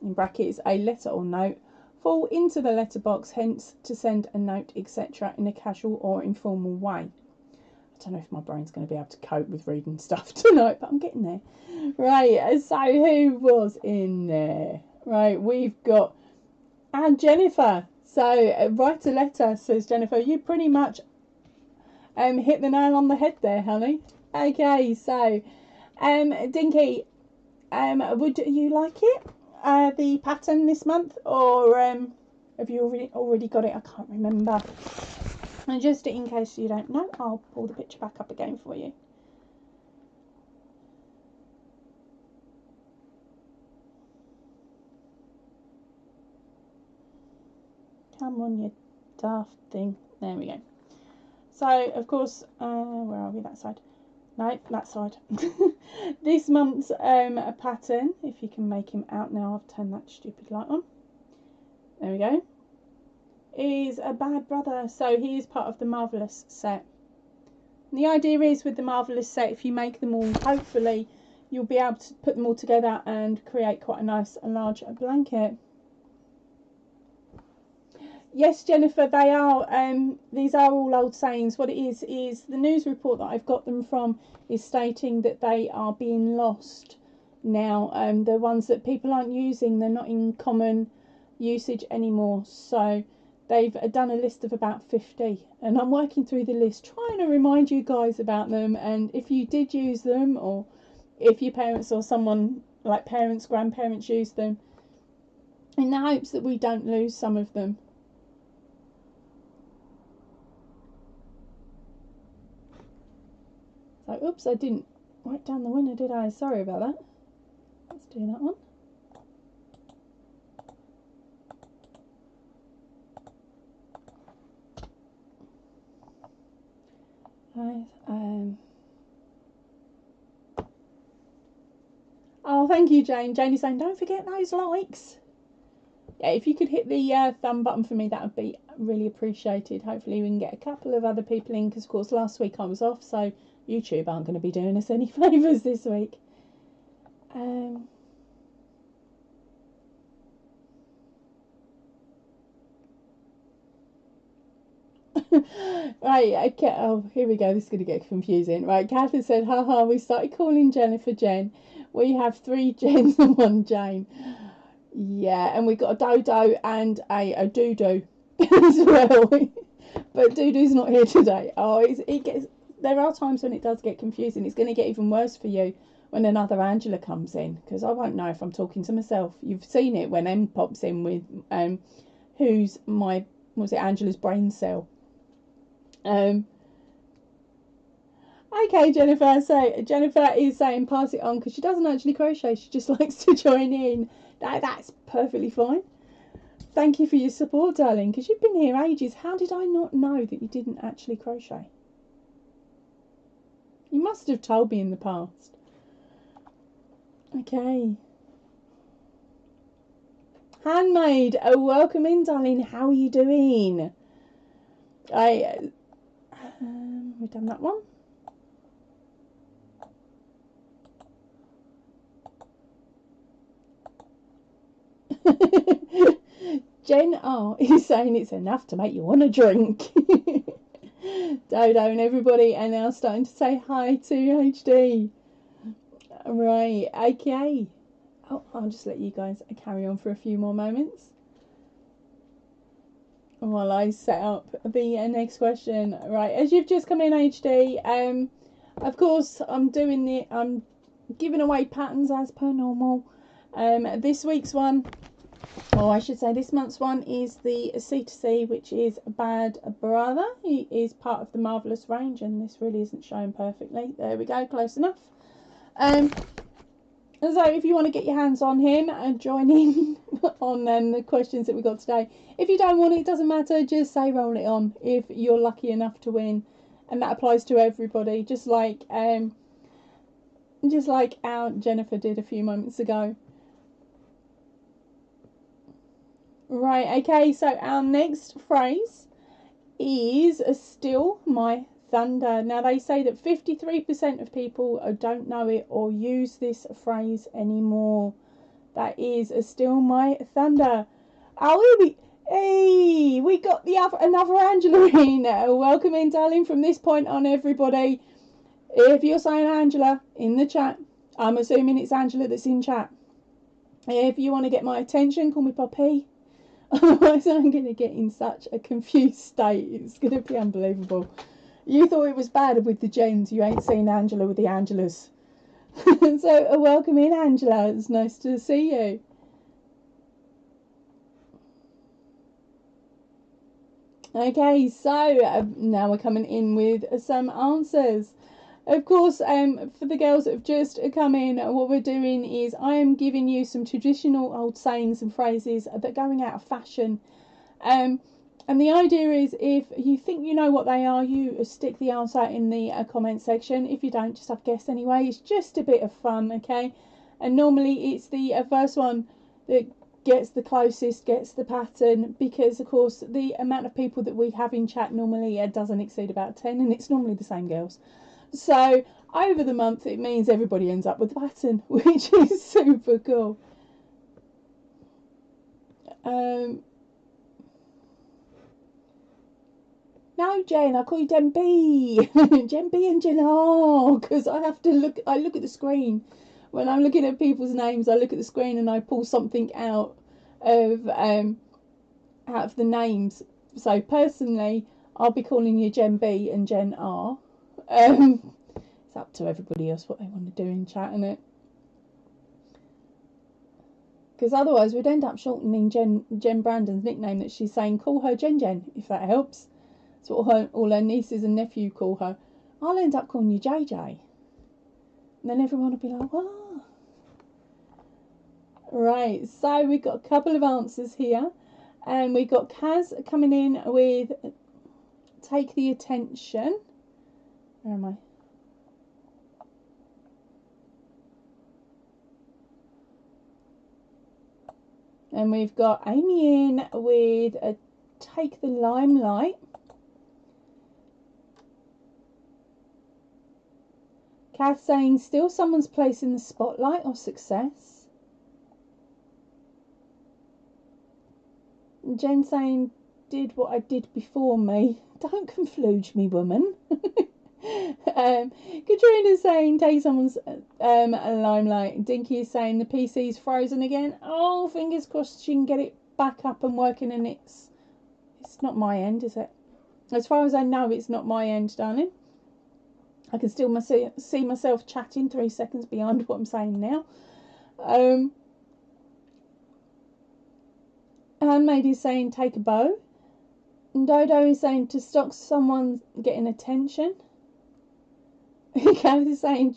in brackets, a letter or note, fall into the letterbox, hence to send a note, etc., in a casual or informal way. I don't know if my brain's going to be able to cope with reading stuff tonight, but I'm getting there. Right, so who was in there? Right, we've got Jennifer. So write a letter, says Jennifer. You pretty much hit the nail on the head there, honey. Okay, so Dinky, would you like it? The pattern this month, or have you already got it? I can't remember. And just in case you don't know, I'll pull the picture back up again for you. Come on, you daft thing. There we go. So, of course, where are we? That side. No, that side. This month's pattern, if you can make him out now, I've turned that stupid light on. There we go. Is a bad brother. So he is part of the Marvellous set. And the idea is with the Marvellous set, if you make them all, hopefully you'll be able to put them all together and create quite a nice and large blanket. Yes, Jennifer, they are. These are all old sayings. What it is the news report that I've got them from is stating that they are being lost now. The ones that people aren't using, they're not in common usage anymore. So they've done a list of about 50, and I'm working through the list, trying to remind you guys about them. And if you did use them, or if your parents or someone like parents, grandparents used them, in the hopes that we don't lose some of them. So, oops, I didn't write down the winner, did I? Sorry about that. Let's do that one. Right, oh, thank you, Jane. Jane is saying, don't forget those likes. yeah, if you could hit the thumb button for me, that would be really appreciated. Hopefully we can get a couple of other people in, because of course last week I was off, so YouTube aren't going to be doing us any favours this week. Right, okay. Oh, here we go. This is going to get confusing. Right, Catherine said, haha, we started calling Jennifer Jen. We have 3 Jens and 1 Jane. Yeah, and we got a Dodo and a Doodoo as well. But Doodoo's not here today. Oh, it gets. There are times when it does get confusing. It's going to get even worse for you when another Angela comes in, because I won't know if I'm talking to myself. You've seen it when M pops in with who's my, was it Angela's brain cell? Okay, Jennifer. So Jennifer is saying pass it on because she doesn't actually crochet. She just likes to join in. That's perfectly fine. Thank you for your support, darling, because you've been here ages. How did I not know that you didn't actually crochet? You must have told me in the past. Okay. Handmade, welcome in, darling. How are you doing? We've done that one. Jen R is saying it's enough to make you want to drink. Dodo and everybody are now starting to say hi to HD. Right, okay. Oh, I'll just let you guys carry on for a few more moments while I set up the next question. Right, as you've just come in, HD, of course I'm giving away patterns as per normal. This week's one, or I should say this month's one, is the C2C, which is Bad Brother. He is part of the Marvellous range, and this really isn't shown perfectly. There we go, close enough. So if you want to get your hands on him and join in on the questions that we got today. If you don't want it, it doesn't matter, just say roll it on if you're lucky enough to win. And that applies to everybody, just like our Jennifer did a few moments ago. Right, okay, so our next phrase is Still My Thunder. Now, they say that 53% of people don't know it or use this phrase anymore. That is Still My Thunder. Oh, hey, we got another Angela in. Welcome in, darling, from this point on, everybody. If you're saying Angela in the chat, I'm assuming it's Angela that's in chat. If you want to get my attention, call me Poppy. Otherwise, I'm going to get in such a confused state. It's going to be unbelievable. You thought it was bad with the Jens. You ain't seen Angela with the Angelas. So, welcome in, Angela. It's nice to see you. Okay, so now we're coming in with some answers. Of course, for the girls that have just come in, what we're doing is I am giving you some traditional old sayings and phrases that are going out of fashion. And the idea is, if you think you know what they are, you stick the answer in the comment section. If you don't, just have a guess anyway. It's just a bit of fun, okay? And normally it's the first one that gets the closest, gets the pattern, because of course the amount of people that we have in chat normally doesn't exceed about 10, and it's normally the same girls. So over the month it means everybody ends up with the pattern, which is super cool. No, Jen, I call you Jen B. Jen B and Jen R, because I look at the screen. When I'm looking at people's names, I look at the screen and I pull something out of the names. So personally, I'll be calling you Jen B and Jen R. It's up to everybody else what they want to do in chat, isn't it? Because otherwise we'd end up shortening Jen Brandon's nickname that she's saying, call her Jen Jen, if that helps. That's what all her nieces and nephew call her. I'll end up calling you JJ. And then everyone will be like, what? Right, so we've got a couple of answers here. And we've got Kaz coming in with take the attention. Where am I? And we've got Amy in with a Take the Limelight. Kath saying, still someone's place in the spotlight or success. Jen saying, did what I did before me. Don't confluge me, woman. Katrina saying, take someone's limelight. Dinky is saying, the PC's frozen again. Oh, fingers crossed she can get it back up and working, and it's not my end, is it? As far as I know, it's not my end, darling. I can still see myself chatting 3 seconds behind what I'm saying now. Handmaid is saying, take a bow. And Dodo is saying, to stop someone getting attention. Kath is saying,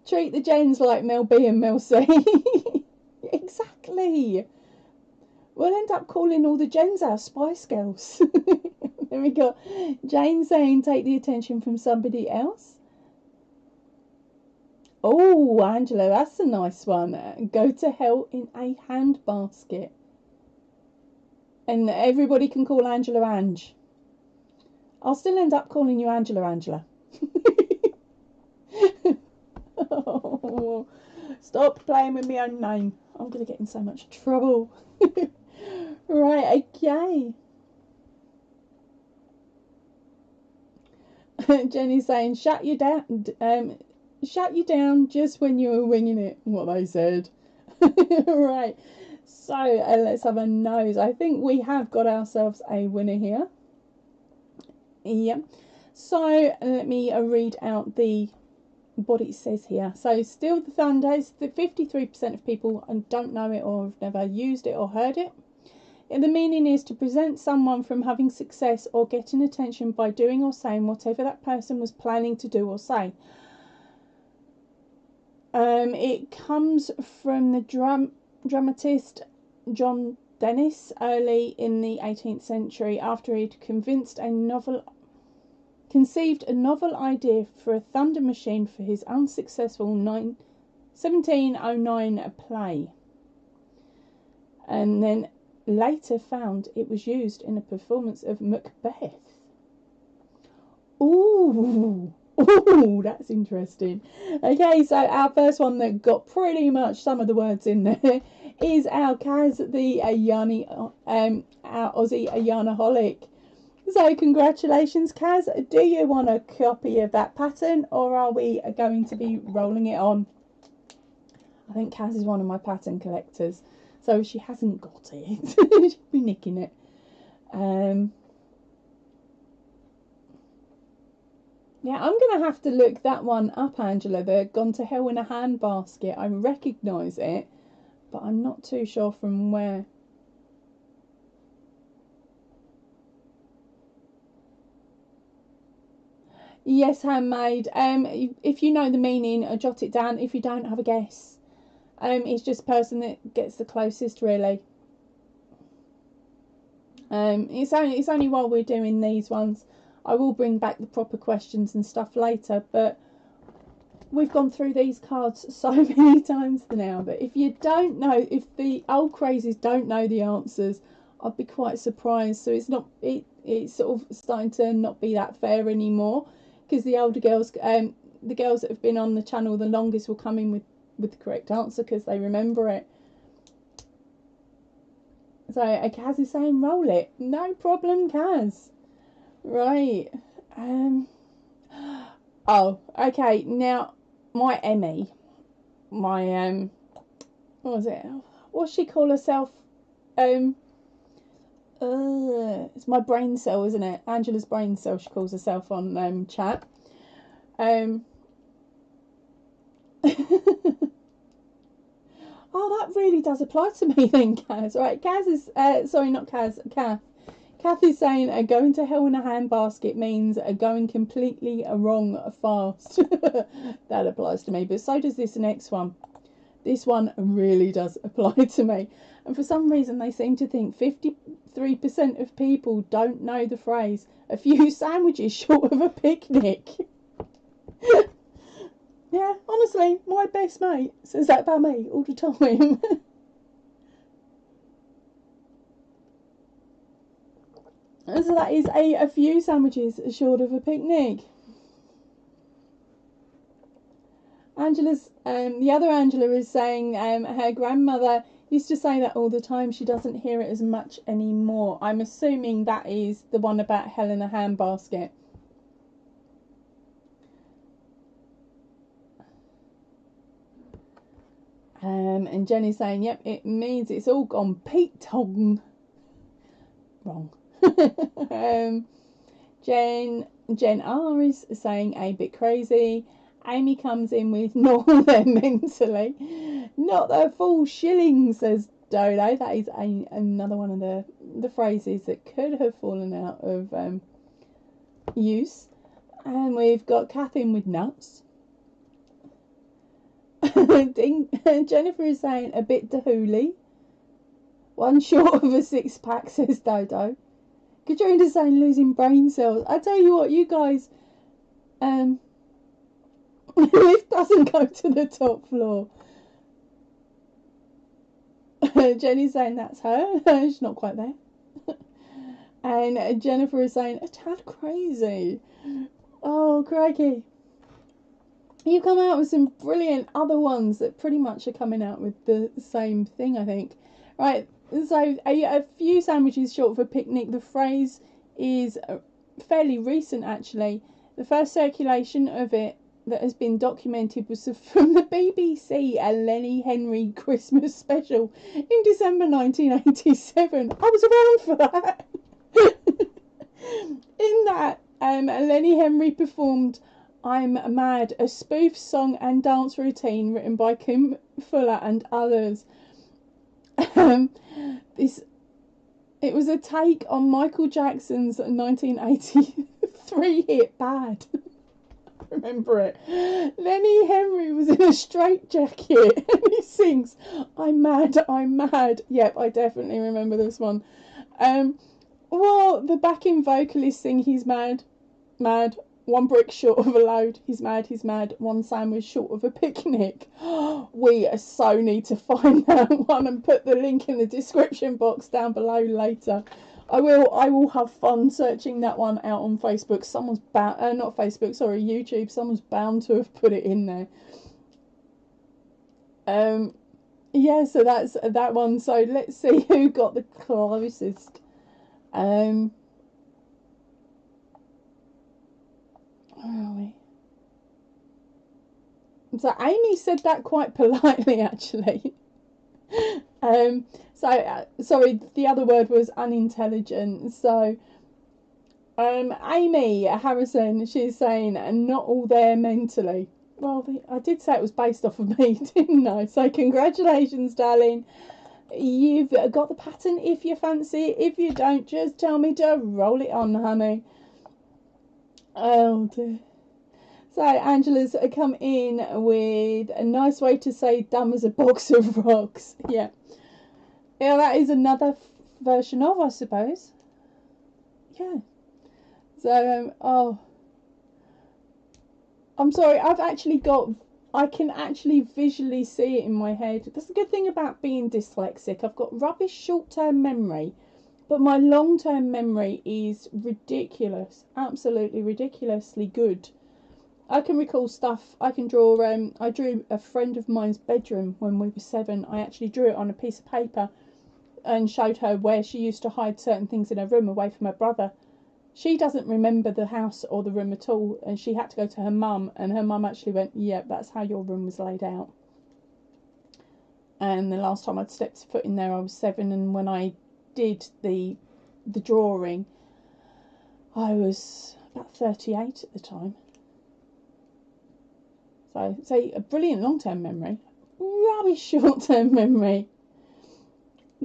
treat the gens like Mel B and Mel C. Exactly. We'll end up calling all the gens our Spice Girls. Then we got Jane saying, take the attention from somebody else. Oh, Angela, that's a nice one. Go to hell in a handbasket. And everybody can call Angela Ange. I'll still end up calling you Angela. Oh, stop playing with my own name. I'm going to get in so much trouble. Right, okay. Jenny's saying, shut you down just when you were winging it. What they said. Right. So let's have a nose. I think we have got ourselves a winner here. Yep. So let me read out what it says here. So Still the Thunder is the 53% of people don't know it or have never used it or heard it. And the meaning is to prevent someone from having success or getting attention by doing or saying whatever that person was planning to do or say. It comes from the dramatist John Dennis early in the 18th century after he'd conceived a novel idea for a thunder machine for his unsuccessful 1709 play, and then later found it was used in a performance of Macbeth. Ooh, that's interesting. Okay, so our first one that got pretty much some of the words in there is our Kaz, the our Aussie Ayanaholic. So congratulations, Kaz. Do you want a copy of that pattern, or are we going to be rolling it on? I think Kaz is one of my pattern collectors, so if she hasn't got it, she'll be nicking it. Yeah, I'm going to have to look that one up, Angela. The Gone to Hell in a Handbasket. I recognise it, but I'm not too sure from where. Yes, Handmaid. If you know the meaning, jot it down. If you don't, have a guess. It's just the person that gets the closest, really. It's only while we're doing these ones. I will bring back the proper questions and stuff later, but we've gone through these cards so many times now that if you don't know, if the old crazies don't know the answers, I'd be quite surprised. So it's sort of starting to not be that fair anymore, because the older girls, the girls that have been on the channel the longest will come in with the correct answer because they remember it. So Kaz is saying roll it. No problem, Kaz. Right. Oh, okay. Now, my Emmy, my what was it? What's she call herself? It's my brain cell, isn't it? Angela's brain cell. She calls herself on chat. Oh, that really does apply to me then, Kaz. Right, Kaz is sorry, not Kaz. Kath. Kath is saying going to hell in a handbasket means going completely wrong fast. That applies to me, but so does this next one. This one really does apply to me. And for some reason, they seem to think 53% of people don't know the phrase, a few sandwiches short of a picnic. Yeah, honestly, my best mate says that about me all the time. So that is a few sandwiches short of a picnic. Angela's, the other Angela is saying her grandmother used to say that all the time. She doesn't hear it as much anymore. I'm assuming that is the one about Helena handbasket. And Jenny's saying, yep, it means it's all gone Pete Tong. Wrong. Jen R is saying a bit crazy. Amy comes in with no, they're mentally. Not the full shilling, says Dodo. That is another one of the phrases that could have fallen out of use. And we've got Catherine with nuts. Jennifer is saying a bit dahooly. One short of a 6-pack, says Dodo. Katrina's saying losing brain cells. I tell you what, you guys, the lift doesn't go to the top floor. Jenny's saying that's her. She's not quite there. And Jennifer is saying a tad crazy. Oh, crikey. You come out with some brilliant other ones that pretty much are coming out with the same thing, I think. Right, so a few sandwiches short of a picnic. The phrase is fairly recent, actually. The first circulation of it that has been documented was from the BBC Lenny Henry Christmas special in December 1987. I was around for that. In that, Lenny Henry performed I'm Mad, a spoof song and dance routine written by Kim Fuller and others. It was a take on Michael Jackson's 1983 hit Bad. Remember it. Lenny Henry was in a straitjacket and he sings I'm mad, I'm mad. Yep, I definitely remember this one. Well, the backing vocalists sing he's mad, mad. One brick short of a load. He's mad, he's mad. One sandwich short of a picnic. We so need to find that one and put the link in the description box down below later. I will have fun searching that one out on Facebook. Someone's bound, not Facebook, sorry, YouTube. Someone's bound to have put it in there. Yeah, so that's that one. So let's see who got the closest. Where are we? So Amy said that quite politely, actually. Sorry, the other word was unintelligent. So, Amy Harrison, she's saying, not all there mentally. Well, I did say it was based off of me, didn't I? So, congratulations, darling. You've got the pattern if you fancy it. If you don't, just tell me to roll it on, honey. Oh dear. So Angela's come in with a nice way to say dumb as a box of rocks. Yeah. Yeah, that is another version of, I suppose. Yeah. So, oh. I'm sorry, I can actually visually see it in my head. That's the good thing about being dyslexic. I've got rubbish short-term memory. But my long-term memory is ridiculous. Absolutely ridiculously good. I can recall stuff. I can draw. I drew a friend of mine's bedroom when we were 7. I actually drew it on a piece of paper and showed her where she used to hide certain things in her room away from her brother. She doesn't remember the house or the room at all, and she had to go to her mum, and her mum actually went, "Yep, that's how your room was laid out." And the last time I'd stepped foot in there, I was 7, and when I did the drawing, I was about 38 at the time. So say a brilliant long-term memory, rubbish short-term memory.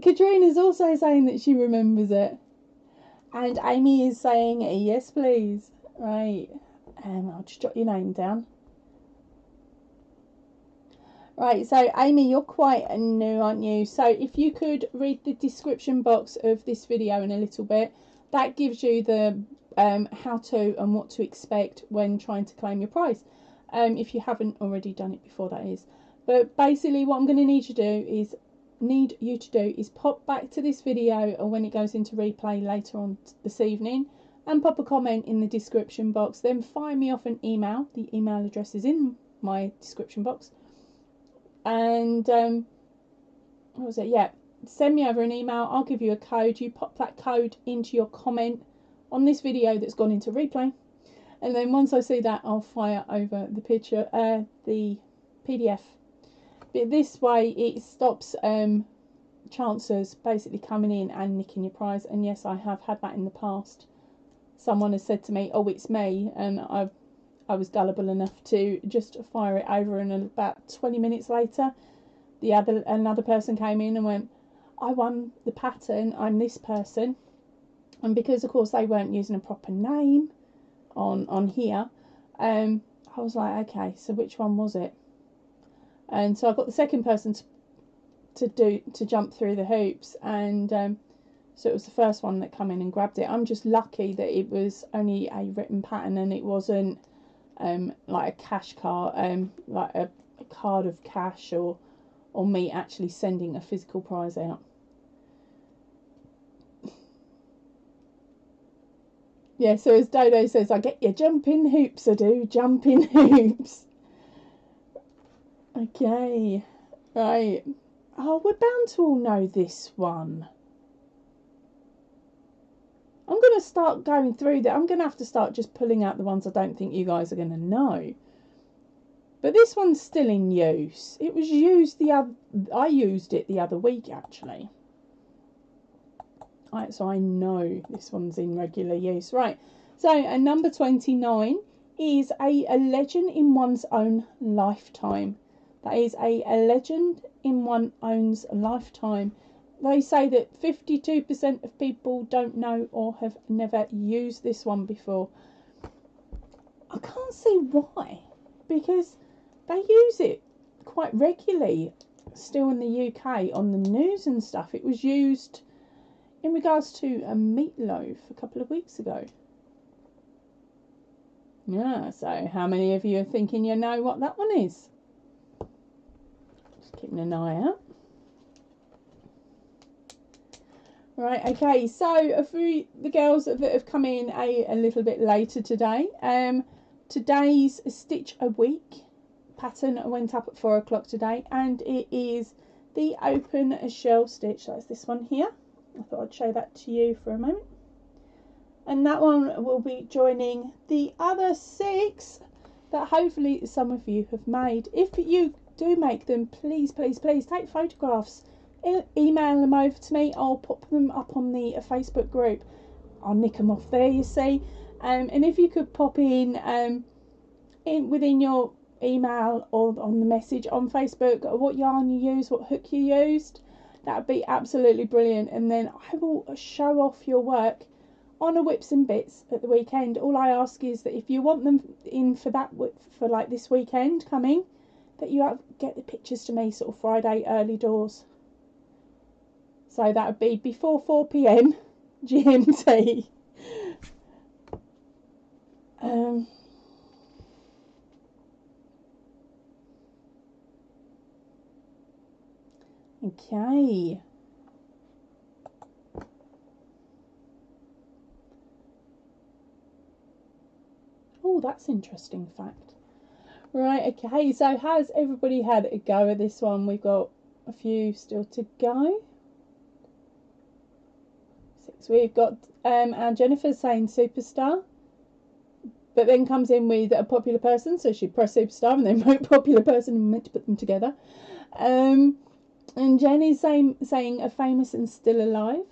Katrina's also saying that she remembers it, and Amy is saying yes please. Right, I'll just jot your name down. Right, so Amy, you're quite new, aren't you? So if you could read the description box of this video in a little bit, that gives you the how to and what to expect when trying to claim your prize. If you haven't already done it before, that is. But basically what I'm going to need you to do is need you to do is pop back to this video, or when it goes into replay later on this evening, and pop a comment in the description box. Then fire me off an email. The email address is in my description box. And what was it? Yeah, send me over an email. I'll give you a code. You pop that code into your comment on this video that's gone into replay, and then once I see that, I'll fire over the picture, the PDF. But this way it stops chancers basically coming in and nicking your prize. And yes, I have had that in the past. Someone has said to me, "Oh, it's me," and I was gullible enough to just fire it over, and about 20 minutes later another person came in and went, "I won the pattern, I'm this person." And because of course they weren't using a proper name on here, I was like, okay, so which one was it? And so I got the second person to jump through the hoops, and so it was the first one that come in and grabbed it. I'm just lucky that it was only a written pattern, and it wasn't like a cash card, like a card of cash, or me actually sending a physical prize out. Yeah, so as Dodo says, I get you jumping hoops, I do, jumping hoops. Okay, right. Oh, we're bound to all know this one. I'm going to start going through that. I'm going to have to start just pulling out the ones I don't think you guys are going to know. But this one's still in use. It was used I used it the other week, actually. Right, so I know this one's in regular use. Right, so number 29 is a legend in one's own lifetime. That is a legend in one's own lifetime. They say that 52% of people don't know or have never used this one before. I can't see why, because they use it quite regularly still in the UK on the news and stuff. It was used in regards to a meatloaf a couple of weeks ago. Yeah, so how many of you are thinking you know what that one is? Just keeping an eye out. Right, okay, so for the girls that have come in a little bit later today, today's Stitch a Week pattern went up at 4 o'clock today, and it is the open shell stitch. That's this one here. I thought I'd show that to you for a moment. And that one will be joining the other 6 that hopefully some of you have made. If you do make them, please, please, please take photographs. Email them over to me. I'll pop them up on the Facebook group. I'll nick them off there, you see. And if you could pop in within your email or on the message on Facebook what yarn you used, what hook you used, that would be absolutely brilliant. And then I will show off your work on a Whips and Bits at the weekend. All I ask is that if you want them in for like this weekend coming, that you get the pictures to me sort of Friday early doors. So that would be before 4 PM GMT. Okay. Oh, that's interesting fact. Right, okay, so has everybody had a go at this one? We've got a few still to go. 6. We've got our Jennifer saying superstar, but then comes in with a popular person, so she pressed superstar and then wrote popular person and meant to put them together. And Jen is saying a famous and still alive.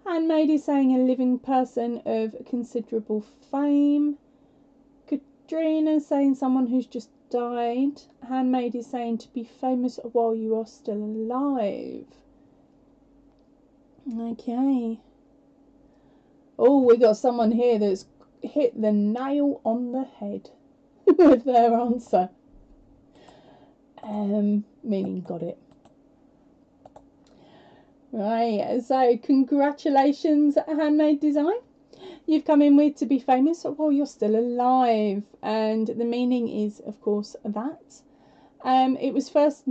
Handmaid is saying a living person of considerable fame. Katrina saying someone who's just died. Handmaid is saying to be famous while you are still alive. Okay. Oh, we got someone here that's hit the nail on the head with their answer. Meaning got it. Right, so congratulations, Handmade Design. You've come in with to be famous while you're still alive, and the meaning is, of course, that Its first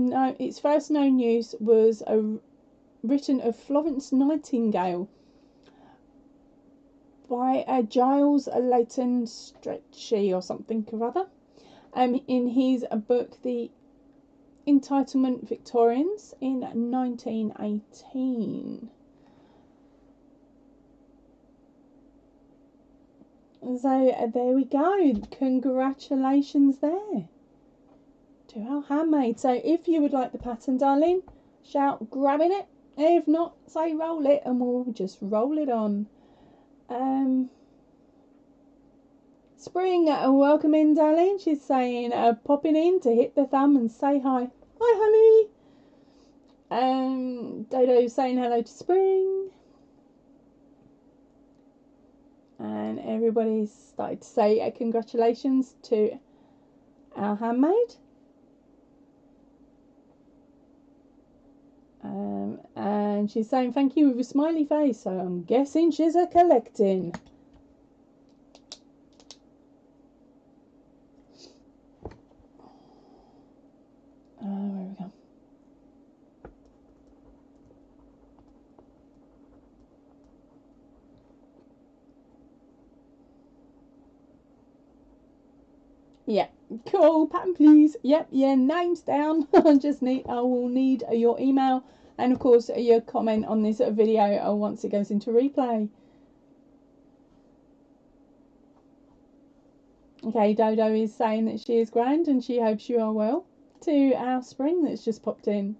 known use was written of Florence Nightingale by Giles Leighton Stretchy or something or other, in his book The Entitlement Victorians in 1918. So there we go. Congratulations there to our handmaid. So if you would like the pattern, darling, shout grabbing it. If not, say roll it, and we'll just roll it on. Spring, welcome in, darling. She's saying popping in to hit the thumb and say hi. Hi, honey. Dodo saying hello to Spring. And everybody's started to say congratulations to our handmaid. And she's saying thank you with a smiley face, so I'm guessing she's a collecting. Where we go? Yeah, cool. Pattern, please. Yep, yeah, name's down. I will need your email and of course your comment on this video once it goes into replay. Okay, Dodo is saying that she is grand and she hopes you are well. To our Spring that's just popped in.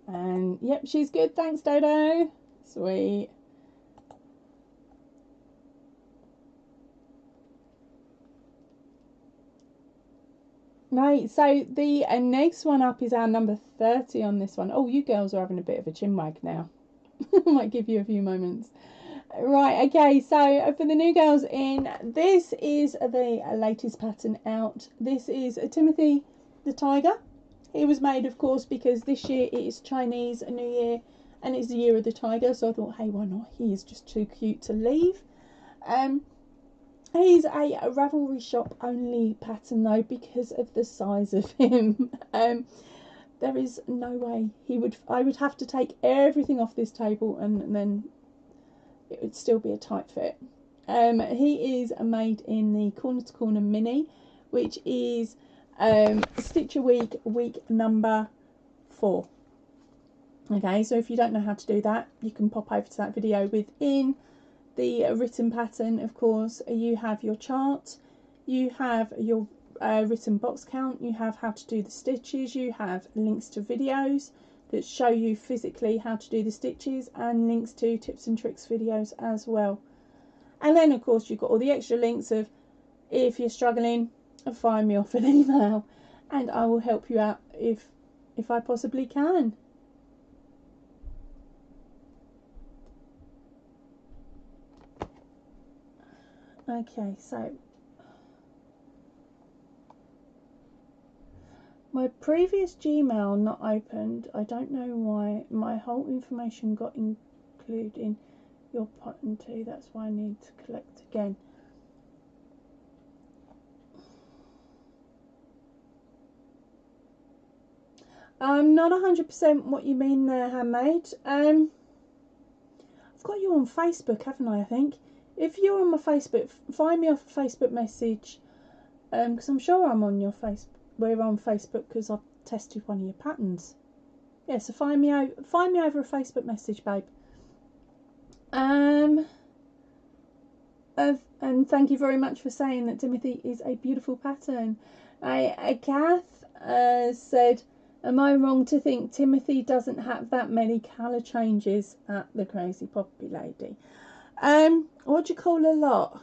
And yep, she's good. Thanks, Dodo. Sweet. Right, so the next one up is our number 30 on this one. Oh, you girls are having a bit of a chinwag now. I might give you a few moments. Right, okay, so for the new girls in, this is the latest pattern out. This is Timothy the Tiger. It was made, of course, because this year it is Chinese New Year and it's the year of the tiger, so I thought, hey, why not? He is just too cute to leave. He's a Ravelry shop only pattern though, because of the size of him. There is no way I would have to take everything off this table and then it would still be a tight fit. He is made in the Corner to Corner Mini, which is Stitch a week number 4. Okay, so if you don't know how to do that, you can pop over to that video. Within the written pattern, of course, you have your chart, you have your written box count, you have how to do the stitches, you have links to videos that show you physically how to do the stitches and links to tips and tricks videos as well. And then, of course, you've got all the extra links of, if you're struggling, fire me off an email and I will help you out if I possibly can. Okay, so my previous Gmail not opened. I don't know why. My whole information got included in your pattern too. That's why I need to collect again. I'm not 100% what you mean there, handmaid. I've got you on Facebook, haven't I think? If you're on my Facebook, find me off a Facebook message, because I'm sure I'm on your Facebook. We're on Facebook because I've tested one of your patterns. Yeah, so find me over a Facebook message, babe. And thank you very much for saying that Timothy is a beautiful pattern. Kath said, am I wrong to think Timothy doesn't have that many colour changes at the Crazy Poppy Lady? What do you call a lot?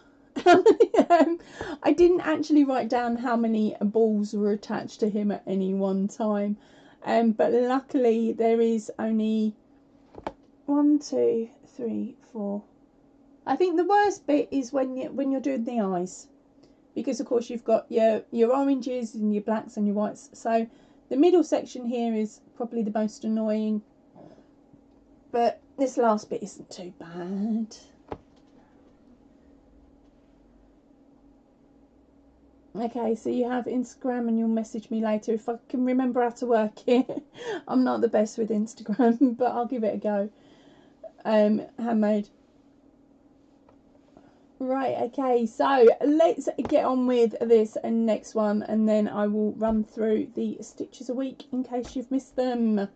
I didn't actually write down how many balls were attached to him at any one time, but luckily there is only 1, 2, 3, 4. I think the worst bit is when you're doing the eyes, because of course you've got your oranges and your blacks and your whites. So The middle section here is probably the most annoying, but this last bit isn't too bad. Okay, so you have Instagram and you'll message me later if I can remember how to work it. I'm not the best with Instagram, but I'll give it a go. Handmade. Right, okay, so let's get on with this next one, and then I will run through the stitches a week in case you've missed them.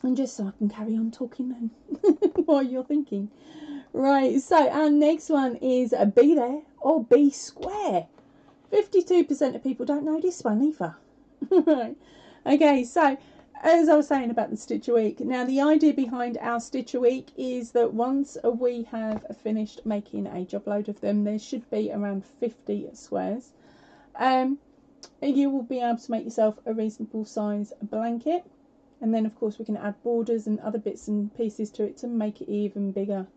And just so I can carry on talking then while you're thinking. Right, so our next one is Be There or Be Square. 52% of people don't know this one either. Right. Okay, so as I was saying about the stitch a week, now the idea behind our stitch a week is that once we have finished making a job load of them, there should be around 50 squares. You will be able to make yourself a reasonable size blanket, and then of course we can add borders and other bits and pieces to it to make it even bigger.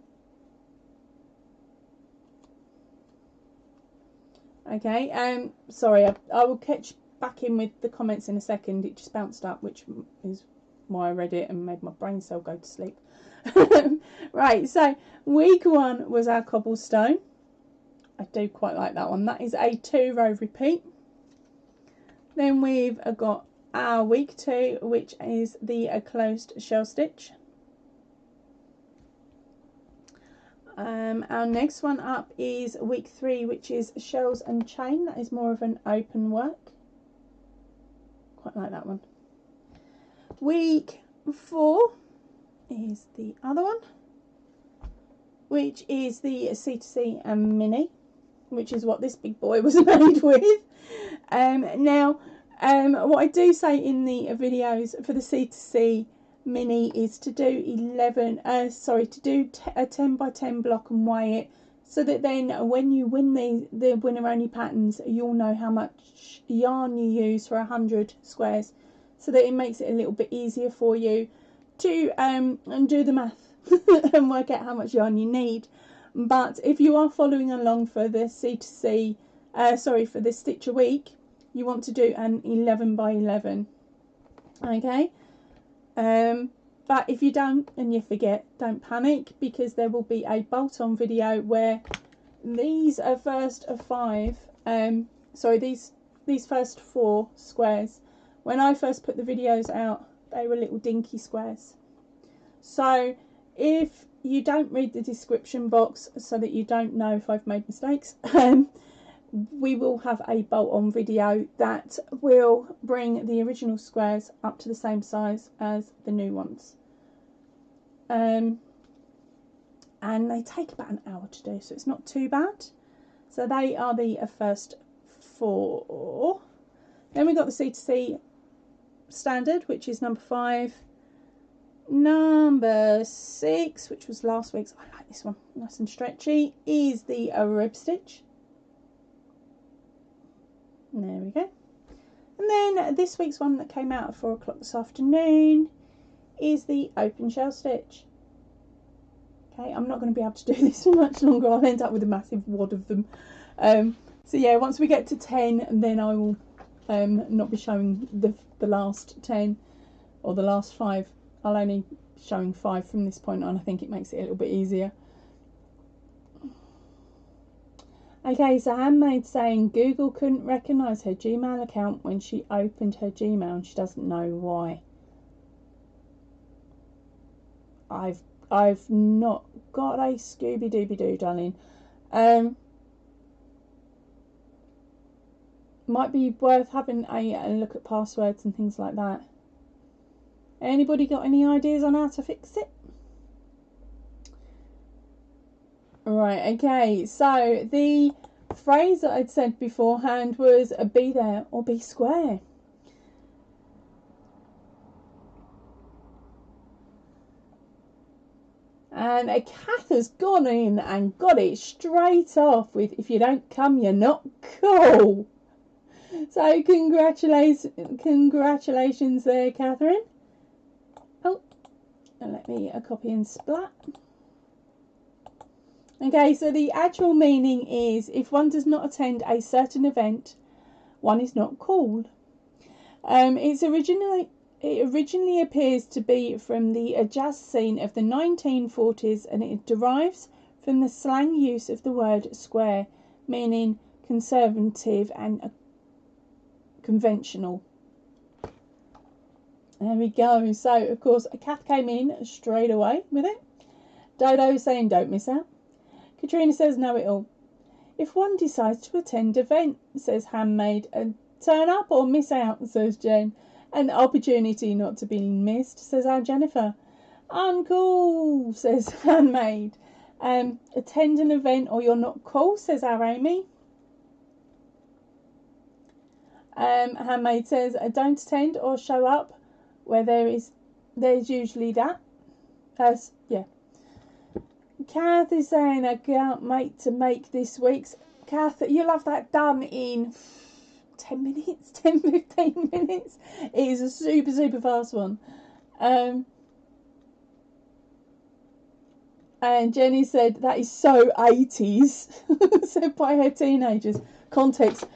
Okay, sorry, I will catch back in with the comments in a second. It just bounced up, which is why I read it and made my brain cell go to sleep. Right, so week 1 was our cobblestone. I do quite like that one. That is a 2-row repeat. Then we've got our week 2, which is the closed shell stitch. Our next one up is week 3, which is shells and chain. That is more of an open work. Quite like that one. Week 4 is the other one, which is the C2C and Mini, which is what this big boy was made with. Now, what I do say in the videos for the C2C Mini is to do a 10 by 10 block and weigh it, so that then when you win the winner only patterns, you'll know how much yarn you use for 100 squares, so that it makes it a little bit easier for you to and do the math and work out how much yarn you need. But if you are following along for the C2C, for the stitch a week, you want to do an 11 by 11. Okay. But if you don't and you forget, don't panic, because there will be a bolt-on video where these first 4 squares, when I first put the videos out, they were little dinky squares. So if you don't read the description box so that you don't know if I've made mistakes, we will have a bolt-on video that will bring the original squares up to the same size as the new ones. And they take about an hour to do, so it's not too bad. So they are the first 4. Then we got the C2C standard, which is number 5. Number 6, which was last week's, I like this one, nice and stretchy, is the rib stitch. There we go. And then this week's one that came out at 4 o'clock this afternoon is the open shell stitch. Okay, I'm not going to be able to do this for much longer. I'll end up with a massive wad of them. So yeah, once we get to 10, then I will not be showing the last 10 or the last 5. I'll only be showing 5 from this point on. I think it makes it a little bit easier. Okay, so Handmade saying Google couldn't recognise her Gmail account when she opened her Gmail and she doesn't know why. I've not got a Scooby-Dooby-Doo, darling. Might be worth having a look at passwords and things like that. Anybody got any ideas on how to fix it? Right, okay, so the phrase that I'd said beforehand was be there or be square. And a cat has gone in and got it straight off with, if you don't come, you're not cool. So congratulations there, Catherine. Oh, and let me copy and splat. Okay, so the actual meaning is, if one does not attend a certain event, one is not cool. It originally appears to be from the jazz scene of the 1940s, and it derives from the slang use of the word square, meaning conservative and conventional. There we go. So, of course, Kath came in straight away with it. Dodo saying, don't miss out. Katrina says, know it all. If one decides to attend event, says Handmade, and turn up or miss out, says Jen. An opportunity not to be missed, says our Jennifer. Uncool, says Handmade. Attend an event or you're not cool, says our Amy. Handmade says, don't attend or show up where there's usually that. Yeah. Kath is saying, I can't wait to make this week's. Kath, you'll have that done in 10 minutes, 10, 15 minutes. It is a super, super fast one. And Jenny said, that is so 80s. Said by her teenagers. Context,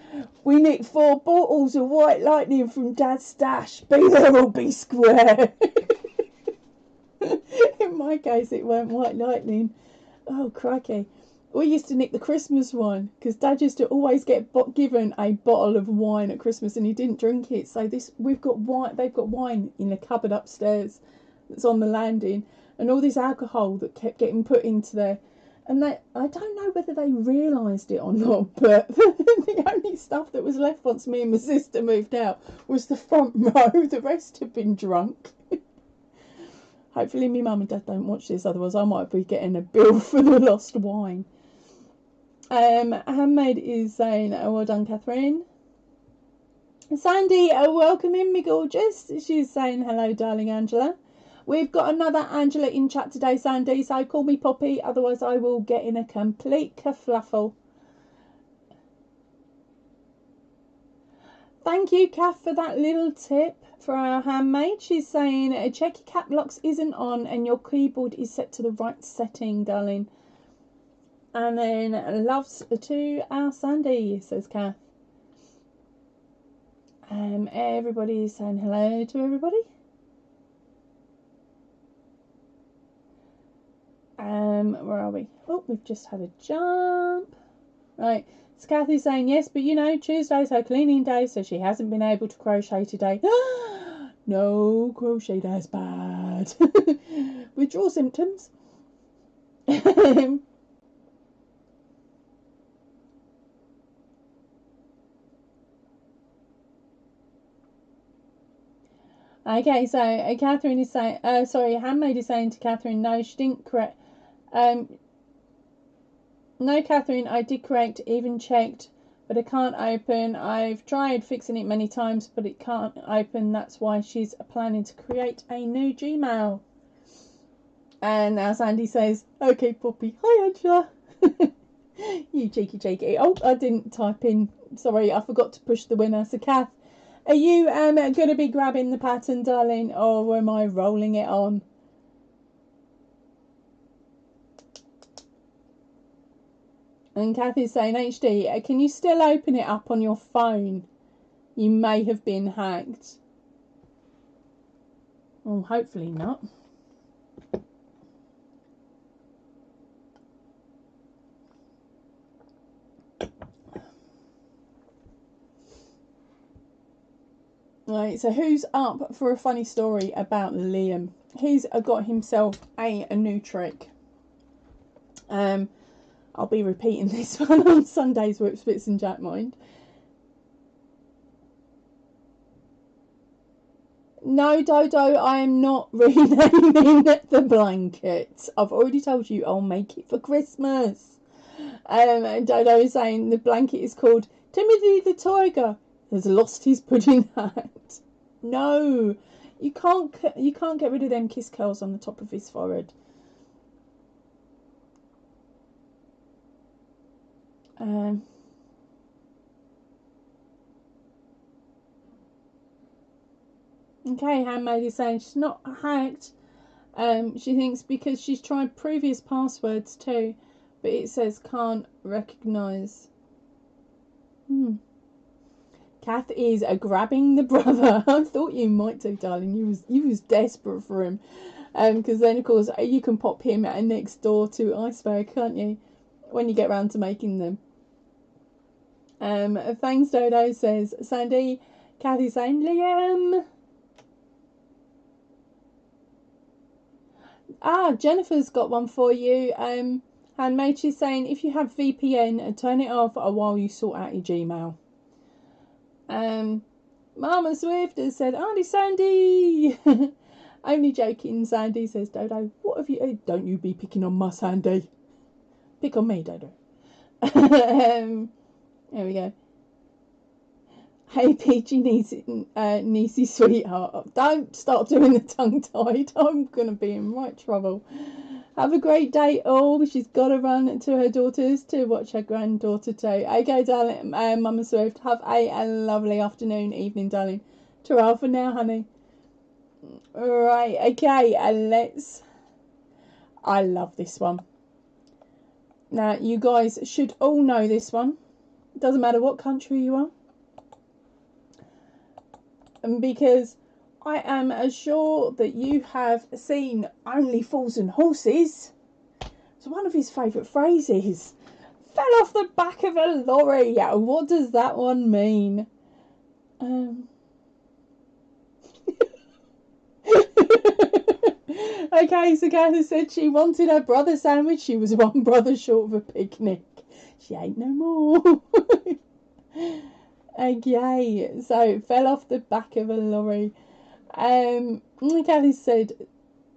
we nicked 4 bottles of White Lightning from Dad's stash. Be there or be square. In my case, it weren't White Lightning. Oh, crikey. We used to nick the Christmas one because Dad used to always get given a bottle of wine at Christmas and he didn't drink it. So they've got wine in the cupboard upstairs that's on the landing, and all this alcohol that kept getting put into there. And I don't know whether they realised it or not, but the only stuff that was left once me and my sister moved out was the front row. The rest had been drunk. Hopefully my mum and dad don't watch this, otherwise I might be getting a bill for the lost wine. Handmade is saying, oh, well done, Catherine. Sandy, welcome in, me gorgeous. She's saying, hello, darling Angela. We've got another Angela in chat today, Sandy, so call me Poppy, otherwise I will get in a complete kerfluffle. Thank you, Kath, for that little tip for our Handmade. She's saying, check your cap locks isn't on and your keyboard is set to the right setting, darling. And then loves to our Sandy, says Kath. Everybody is saying hello to everybody. Where are we? Oh, we've just had a jump. Right. So Kathy's saying, yes, but you know, Tuesday's her cleaning day, so she hasn't been able to crochet today. No, crochet day's bad. Withdrawal symptoms. Okay, so Catherine is saying, Handmade is saying to Catherine, no, she didn't correct. No, Catherine, I did correct, even checked, but it can't open. I've tried fixing it many times, but it can't open. That's why she's planning to create a new Gmail. And now Sandy says, okay, Poppy. Hi, Angela. You cheeky. Oh, I didn't type in. Sorry, I forgot to push the winner. So, Kath, are you going to be grabbing the pattern, darling, or am I rolling it on? And Kathy's saying, HD, can you still open it up on your phone? You may have been hacked. Well, hopefully not. Right, so who's up for a funny story about Liam? He's got himself a new trick. I'll be repeating this one on Sundays with Spits and Jack Mind. No, Dodo, I am not renaming the blanket. I've already told you I'll make it for Christmas. And Dodo is saying the blanket is called Timothy the Tiger has lost his pudding hat. No, you can't get rid of them kiss curls on the top of his forehead. Okay, Handmaid is saying she's not hacked. She thinks because she's tried previous passwords too, but it says can't recognise. Kath is grabbing the brother. I thought you might do, darling. You was desperate for him. Because then, of course, you can pop him next door to Iceberg, can't you? When you get round to making them. Thanks, Dodo, says Sandy. Kathy's saying, Liam. Jennifer's got one for you. Handmade, she's saying, if you have VPN, turn it off while you sort out your Gmail. Mama Swift has said, Auntie Sandy. Only joking, Sandy, says Dodo. What have you... Don't you be picking on my Sandy. Pick on me, Dodo. There we go. Hey, Peachy, Niecy, sweetheart. Don't start doing the tongue-tied. I'm going to be in right trouble. Have a great day, all. She's got to run to her daughters to watch her granddaughter too. Okay, darling, Mama Swift. Have a lovely afternoon, evening, darling. Ta-ra for now, honey. Right, okay, let's... I love this one. Now, you guys should all know this one. It doesn't matter what country you are. And because I am sure that you have seen Only Fools and Horses. It's one of his favourite phrases. Fell off the back of a lorry. What does that one mean? Okay, so Kathy said she wanted her brother sandwich. She was one brother short of a picnic. She ain't no more. Okay, so fell off the back of a lorry. Kathy said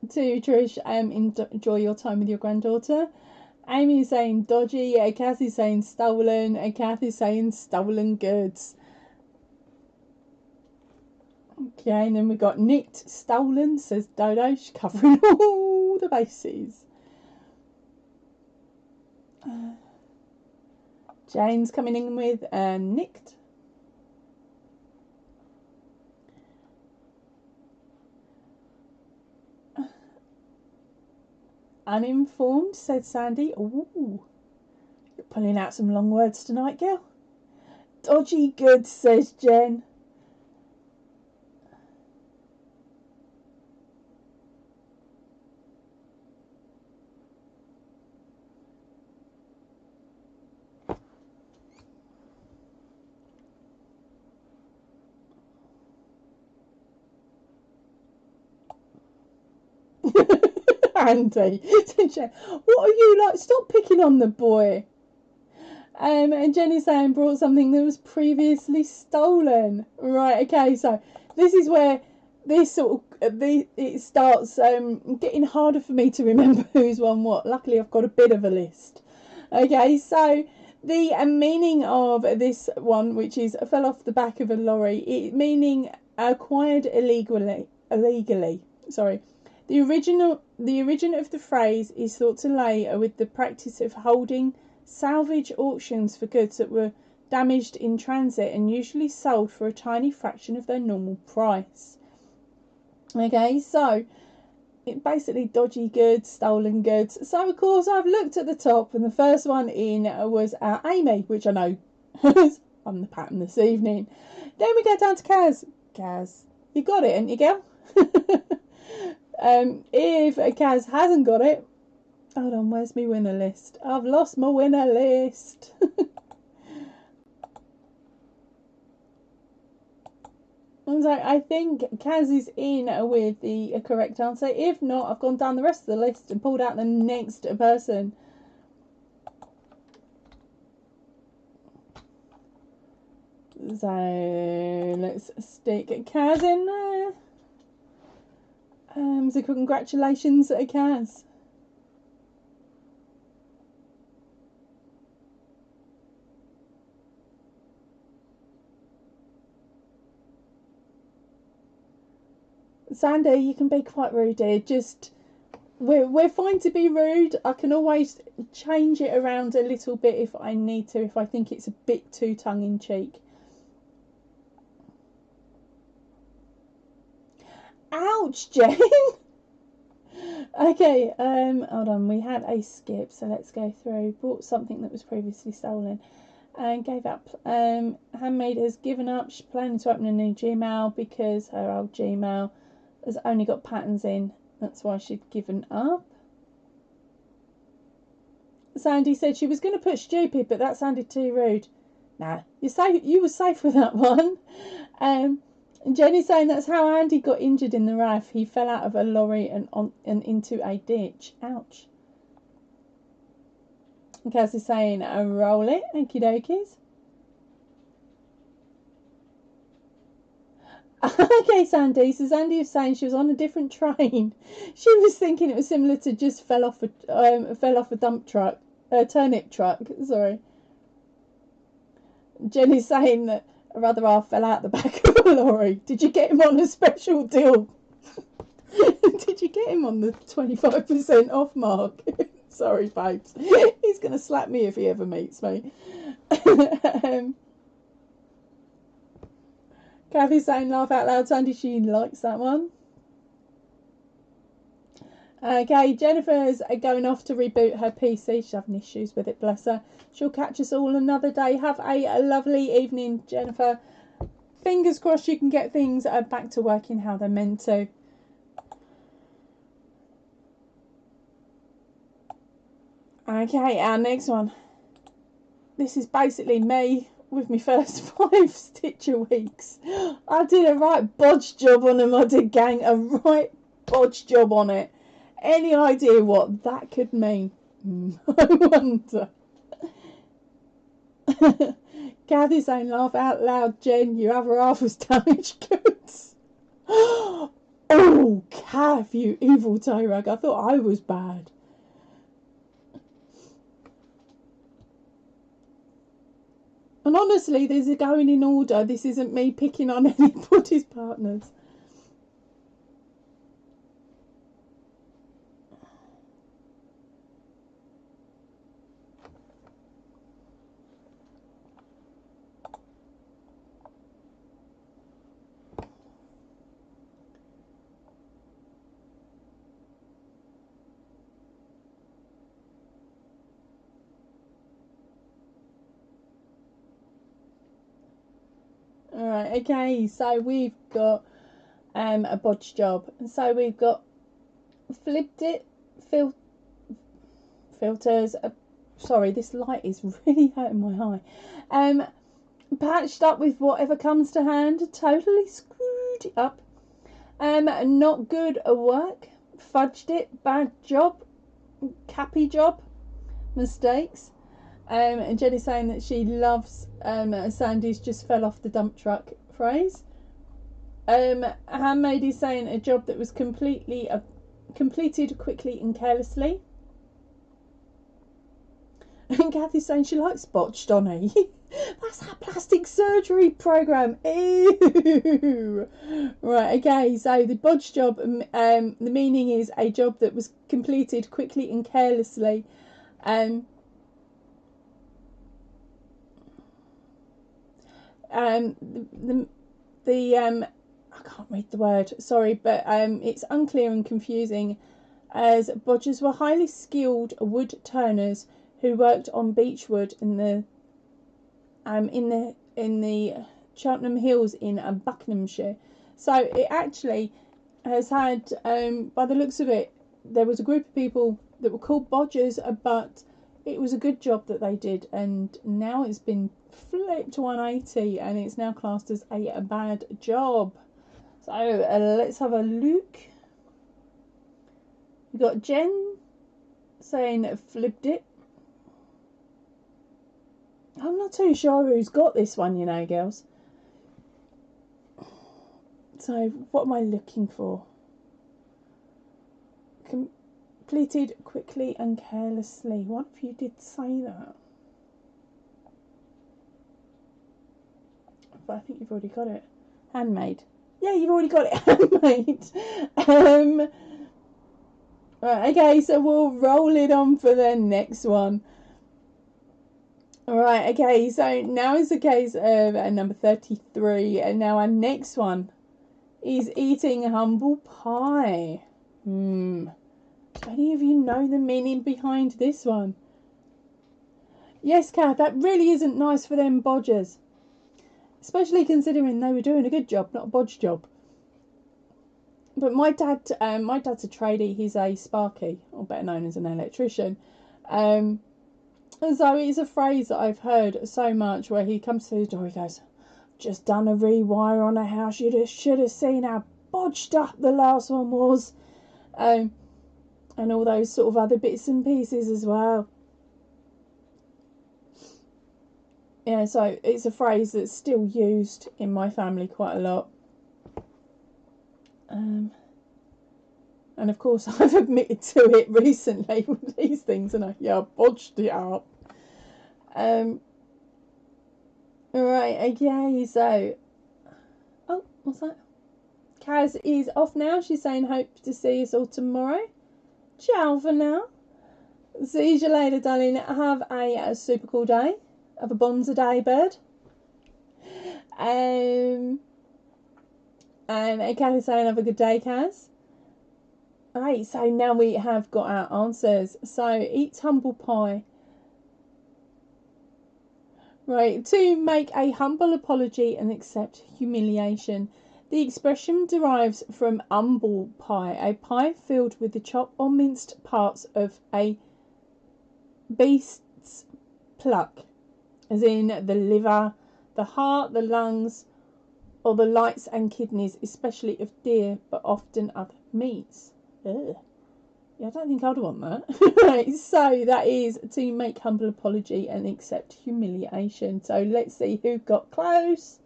to Trish, enjoy your time with your granddaughter. Amy is saying dodgy. Kathy's saying stolen. Kathy's saying stolen goods. Okay, and then we got nicked, stolen, says Dodo. She's covering all the bases. Jane's coming in with nicked. Uninformed, said Sandy. Ooh, you're pulling out some long words tonight, girl. Dodgy goods, says Jen. Andy, what are you like? Stop picking on the boy. And Jenny's saying brought something that was previously stolen. Right, okay, so this is where this sort of it starts getting harder for me to remember who's won what. Luckily, I've got a bit of a list. Okay, so the meaning of this one, which is fell off the back of a lorry, it meaning acquired illegally. Sorry. The origin of the phrase is thought to lay with the practice of holding salvage auctions for goods that were damaged in transit and usually sold for a tiny fraction of their normal price. Okay, so it basically dodgy goods, stolen goods. So of course I've looked at the top, and the first one in was Amy, which I know on the pattern this evening. Then we get down to Kaz. Kaz, you got it, ain't you, girl? If Kaz hasn't got it, hold on, where's my winner list? I've lost my winner list. So I think Kaz is in with the correct answer. If not, I've gone down the rest of the list and pulled out the next person. So let's stick Kaz in there. So congratulations, Kaz. Sandy, you can be quite rude here. Just we're fine to be rude. I can always change it around a little bit if I need to, if I think it's a bit too tongue-in-cheek. Ouch, Jen. Okay, hold on. We had a skip, so let's go through. Bought something that was previously stolen. and gave up. Handmaid has given up. She's planning to open a new Gmail because her old Gmail has only got patterns in. That's why she'd given up. Sandy said she was going to put stupid, but that sounded too rude. Nah, you were safe with that one. And Jenny's saying that's how Andy got injured in the RAF. He fell out of a lorry and into a ditch. Ouch. And Cassie's saying, roll it, okie dokies. Okay, Sandy. So Sandy was saying she was on a different train. She was thinking it was similar to just fell off a dump truck, turnip truck. Sorry. Jenny's saying that a rather half fell out the back of a lorry. Did you get him on a special deal? Did you get him on the 25% off mark? Sorry, babes. He's going to slap me if he ever meets me. Kathy's saying laugh out loud, Sandy. She likes that one. Okay, Jennifer's going off to reboot her PC. She's having issues with it, bless her. She'll catch us all another day. Have a lovely evening, Jennifer. Fingers crossed you can get things back to working how they're meant to. Okay, our next one. This is basically me with my first 5 Stitcher weeks. I did a right bodge job on a modded gang. A right bodge job on it. Any idea what that could mean? I wonder. Kathy saying laugh out loud, Jen, your other half was damaged goods. Oh, Kath, you evil toe rag. I thought I was bad. And honestly, these are going in order. This isn't me picking on anybody's partners. Alright, okay, so we've got a bodge job. And so we've got flipped it, filters, sorry, this light is really hurting my eye. Patched up with whatever comes to hand, totally screwed it up. Not good at work, fudged it, bad job, cappy job, mistakes. And Jenny's saying that she loves Sandy's just fell off the dump truck phrase. Handmaid is saying a job that was completed quickly and carelessly. And Kathy's saying she likes botched on her. That's that plastic surgery program. Ew. Right, okay, so the bodge job, the meaning is a job that was completed quickly and carelessly. I can't read the word, sorry, but it's unclear and confusing, as bodgers were highly skilled wood turners who worked on beechwood in the Cheltenham Hills in Buckinghamshire. So it actually has had, by the looks of it, there was a group of people that were called bodgers, but it was a good job that they did, and now it's been flipped 180 and it's now classed as a bad job. So let's have a look. We've got Jen saying flipped it. I'm not too sure who's got this one, you know, girls. So what am I looking for? Completed quickly and carelessly. What if you did say that? But I think you've already got it. Handmade. Yeah, you've already got it. Handmade. Right, okay, so we'll roll it on for the next one. Alright, okay, so now is the case of number 33. And now our next one is eating humble pie. Do any of you know the meaning behind this one? Yes, Kath, that really isn't nice for them bodgers. Especially considering they were doing a good job, not a bodge job. But my dad's a tradie. He's a sparky, or better known as an electrician. And so it's a phrase that I've heard so much where he comes to the door, he goes, just done a rewire on a house. You just should have seen how bodged up the last one was. And all those sort of other bits and pieces as well. Yeah, so it's a phrase that's still used in my family quite a lot. And of course I've admitted to it recently with these things, and I bodged it up. Right, okay, so what's that? Kaz is off now. She's saying hope to see us all tomorrow. Ciao for now. See you later, darling. Have a super cool day. Have a bonza day, bird. And Kaz is saying have a good day, Kaz. Alright, so now we have got our answers. So eat humble pie. Right, to make a humble apology and accept humiliation. The expression derives from humble pie, a pie filled with the chopped or minced parts of a beast's pluck, as in the liver, the heart, the lungs, or the lights and kidneys, especially of deer, but often other meats. Ugh. Yeah, I don't think I'd want that. Right, so that is to make humble apology and accept humiliation. So let's see who got close.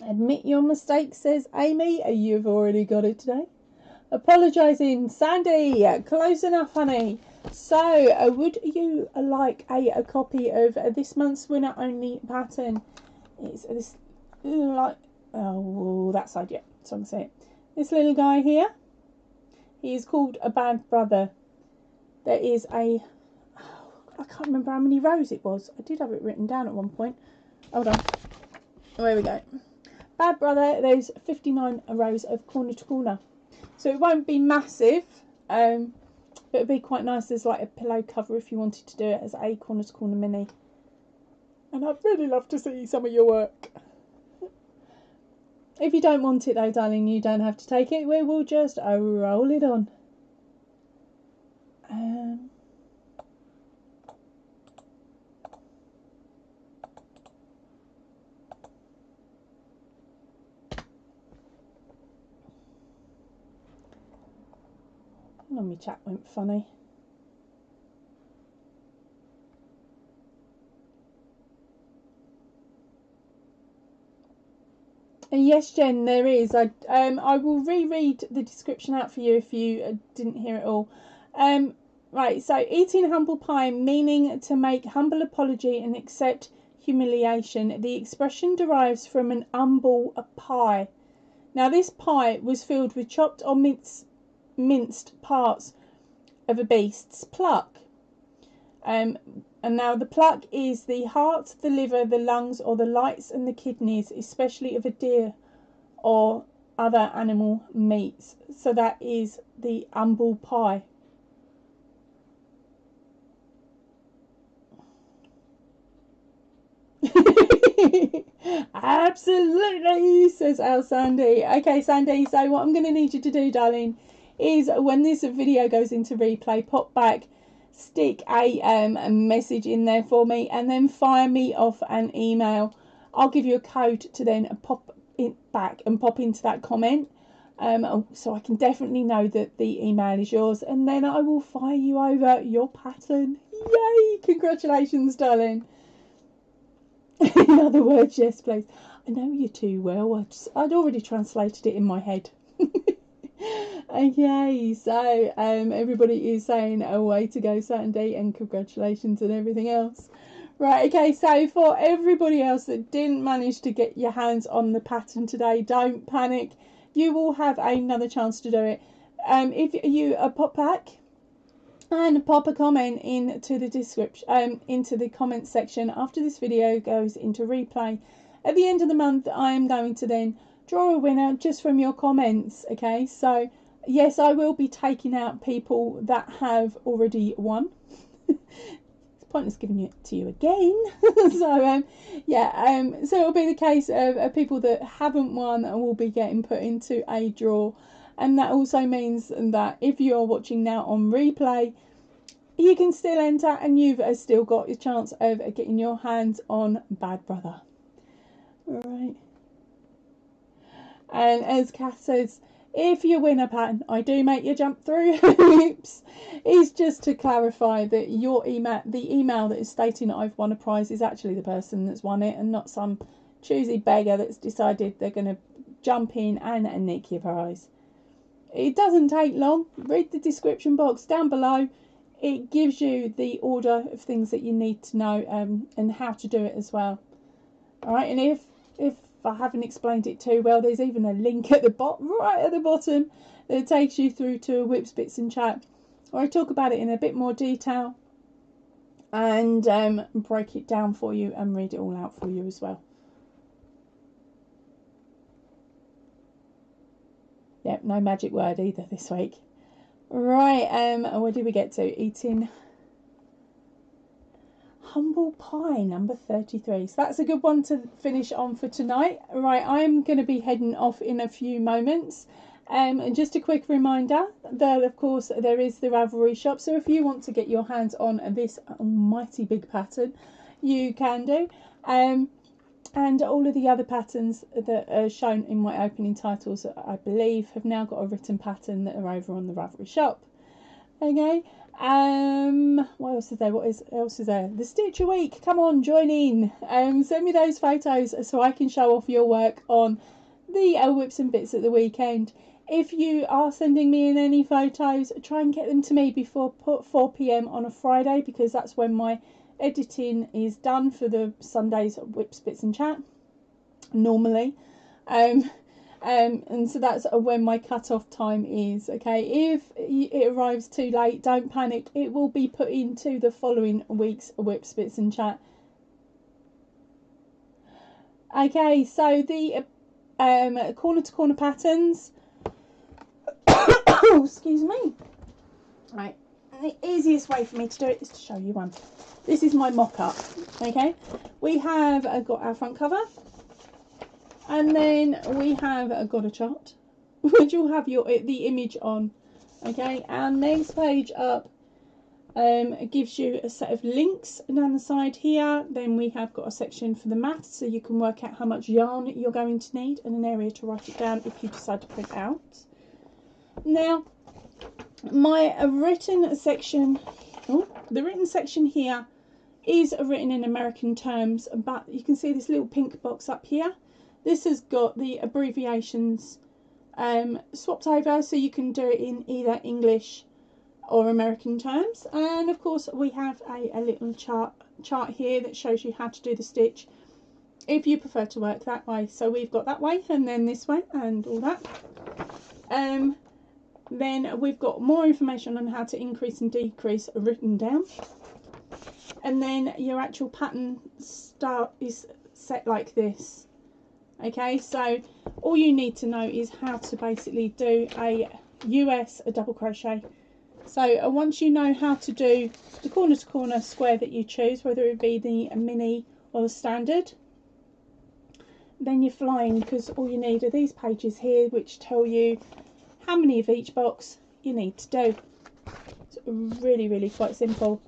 Admit your mistake, says Amy. You've already got it today. Apologising, Sandy. Close enough, honey. So, would you like a copy of this month's winner only pattern? It's this like that side, yeah. So I'm gonna say it. This little guy here. He is called a bad brother. There is I can't remember how many rows it was. I did have it written down at one point. Hold on. Oh, here we go. Bad brother, there's 59 rows of corner to corner. So it won't be massive, but it'd be quite nice as like a pillow cover if you wanted to do it as a corner to corner mini. And I'd really love to see some of your work. If you don't want it though, darling, you don't have to take it. We will just roll it on. Oh, my chat went funny. Yes, Jen, there is. I will reread the description out for you if you didn't hear it all. Right, so eating humble pie, meaning to make humble apology and accept humiliation. The expression derives from an humble pie. Now, this pie was filled with chopped or minced parts of a beast's pluck. And now the pluck is the heart, the liver, the lungs, or the lights and the kidneys, especially of a deer or other animal meats. So that is the humble pie. Absolutely, says our Sandy. Okay, Sandy, so what I'm going to need you to do, darling, is when this video goes into replay, pop back, stick a message in there for me, and then fire me off an email. I'll give you a code to then pop it back and pop into that comment, so I can definitely know that the email is yours, and then I will fire you over your pattern. Yay! Congratulations, darling. In other words, yes, please. I know you too well. I'd already translated it in my head. Okay, so everybody is saying away to go Saturday and congratulations and everything else. Right, okay, so for everybody else that didn't manage to get your hands on the pattern today, don't panic. You will have another chance to do it. If you pop back and pop a comment into the description, into the comment section after this video goes into replay. At the end of the month, I am going to then draw a winner just from your comments. Okay, so yes, I will be taking out people that have already won. pointless giving it to you again. So so it'll be the case of people that haven't won and will be getting put into a draw. And that also means that if you're watching now on replay, you can still enter and you've still got your chance of getting your hands on Bad Brother. Alright. And as Kath says, if you win a pattern, I do make you jump through hoops. It's just to clarify that your email, the email that is stating that I've won a prize, is actually the person that's won it and not some choosy beggar that's decided they're going to jump in and nick your prize. It doesn't take long. Read the description box down below. It gives you the order of things that you need to know and how to do it as well. Alright, and if I haven't explained it too well, there's even a link at the bottom, right at the bottom, that takes you through to a Whips, Bits and Chat, where I talk about it in a bit more detail and break it down for you and read it all out for you as well. Yep, no magic word either this week. Right, where did we get to? Eating humble pie number 33. So that's a good one to finish on for tonight. Right, I'm going to be heading off in a few moments. And just a quick reminder that, of course, there is the Ravelry shop. So if you want to get your hands on this almighty big pattern, you can do. And all of the other patterns that are shown in my opening titles, I believe, have now got a written pattern that are over on the Ravelry shop. Okay. What else is there? What else is there? The Stitch a Week. Come on, join in. Send me those photos so I can show off your work on the Whips and Bits at the weekend. If you are sending me in any photos, try and get them to me before 4 PM on a Friday, because that's when my editing is done for the Sunday's Whips, Bits and Chat normally. And so that's when my cut-off time is. Okay, if it arrives too late, don't panic. It will be put into the following week's Whips, Bits and Chat. Okay, so the corner to corner patterns. Excuse me. Right, the easiest way for me to do it is to show you one. This is my mock-up. Okay, we have got our front cover. And then we have got a chart, which will have the image on. Okay, our next page up gives you a set of links down the side here. Then we have got a section for the maths, so you can work out how much yarn you're going to need, and an area to write it down if you decide to print out. Now, my written section, the written section here is written in American terms, but you can see this little pink box up here. This has got the abbreviations swapped over, so you can do it in either English or American terms. And of course we have a little chart here that shows you how to do the stitch if you prefer to work that way. So we've got that way and then this way and all that. Then we've got more information on how to increase and decrease written down. And then your actual pattern start is set like this. Okay, so all you need to know is how to basically do a double crochet. So once you know how to do the corner to corner square that you choose, whether it be the mini or the standard, then you're flying, because all you need are these pages here which tell you how many of each box you need to do. It's really quite simple.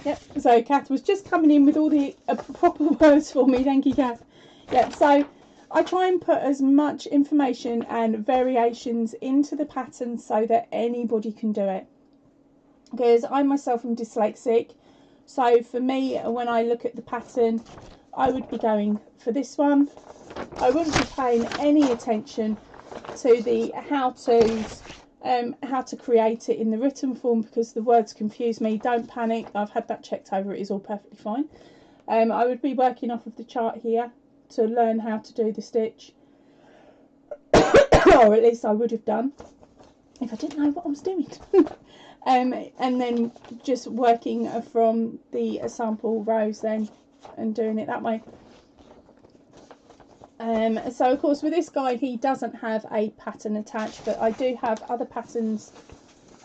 Yep, so Kath was just coming in with all the proper words for me. Thank you, Kath. Yep, so I try and put as much information and variations into the pattern so that anybody can do it. Because I myself am dyslexic, so for me, when I look at the pattern, I would be going for this one. I wouldn't be paying any attention to the how-tos, how to create it in the written form, because the words confuse me. Don't panic, I've had that checked over, it is all perfectly fine. I would be working off of the chart here to learn how to do the stitch, or at least I would have done if I didn't know what I was doing. And then just working from the sample rows then and doing it that way. So of course with this guide he doesn't have a pattern attached, but I do have other patterns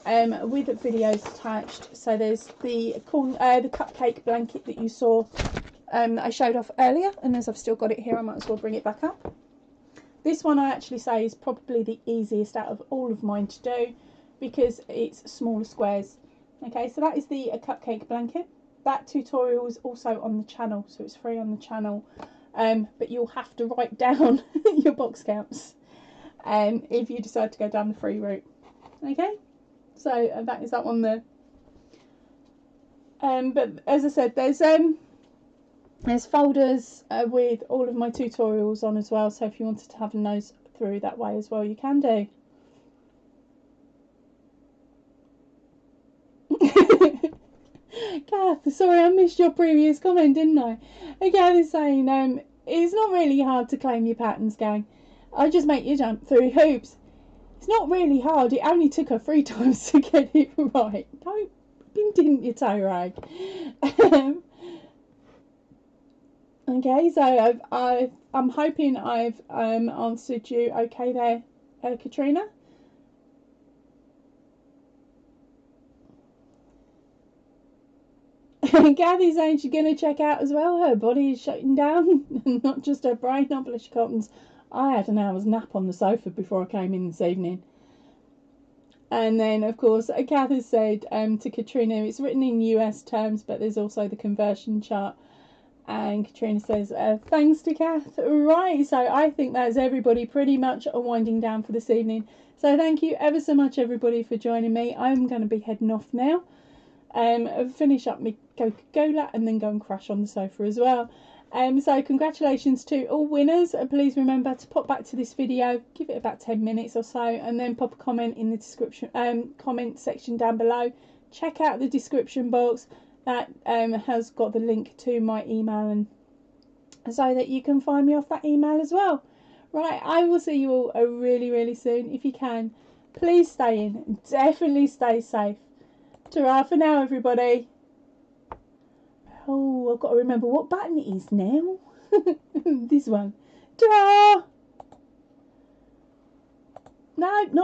with videos attached. So there's the cupcake blanket that you saw I showed off earlier, and as I've still got it here, I might as well bring it back up. This one I actually say is probably the easiest out of all of mine to do because it's smaller squares. Okay, so that is the cupcake blanket. That tutorial is also on the channel, so it's free on the channel, but you'll have to write down your box counts if you decide to go down the free route. Okay, so that is that one there. But as I said, there's folders with all of my tutorials on as well, so if you wanted to have a nose through that way as well, you can do. Kath, sorry I missed your previous comment, didn't I? Again, is saying it's not really hard to claim your patterns, gang. I just make you jump through hoops. It's not really hard. It only took her 3 times to get it right. Didn't you, toe rag? Okay, so I'm hoping I've answered you okay there, Katrina. Kathy's saying she's going to check out as well. Her body is shutting down, not just her brain. Not bless your cottons. I had an hour's nap on the sofa before I came in this evening. And then, of course, Kath has said to Katrina, it's written in US terms, but there's also the conversion chart. And Katrina says, thanks to Kath. Right, so I think that's everybody pretty much winding down for this evening. So thank you ever so much, everybody, for joining me. I'm going to be heading off now. Finish up my Coca-Cola and then go and crash on the sofa as well. So congratulations to all winners. Please remember to pop back to this video, give it about 10 minutes or so, and then pop a comment in the description comment section down below. Check out the description box. That has got the link to my email, and so that you can find me off that email as well. Right, I will see you all really, really soon. If you can, please stay in. Definitely stay safe. Ta-ra for now, everybody. Oh, I've got to remember what button it is now. This one. Ta-ra! No, not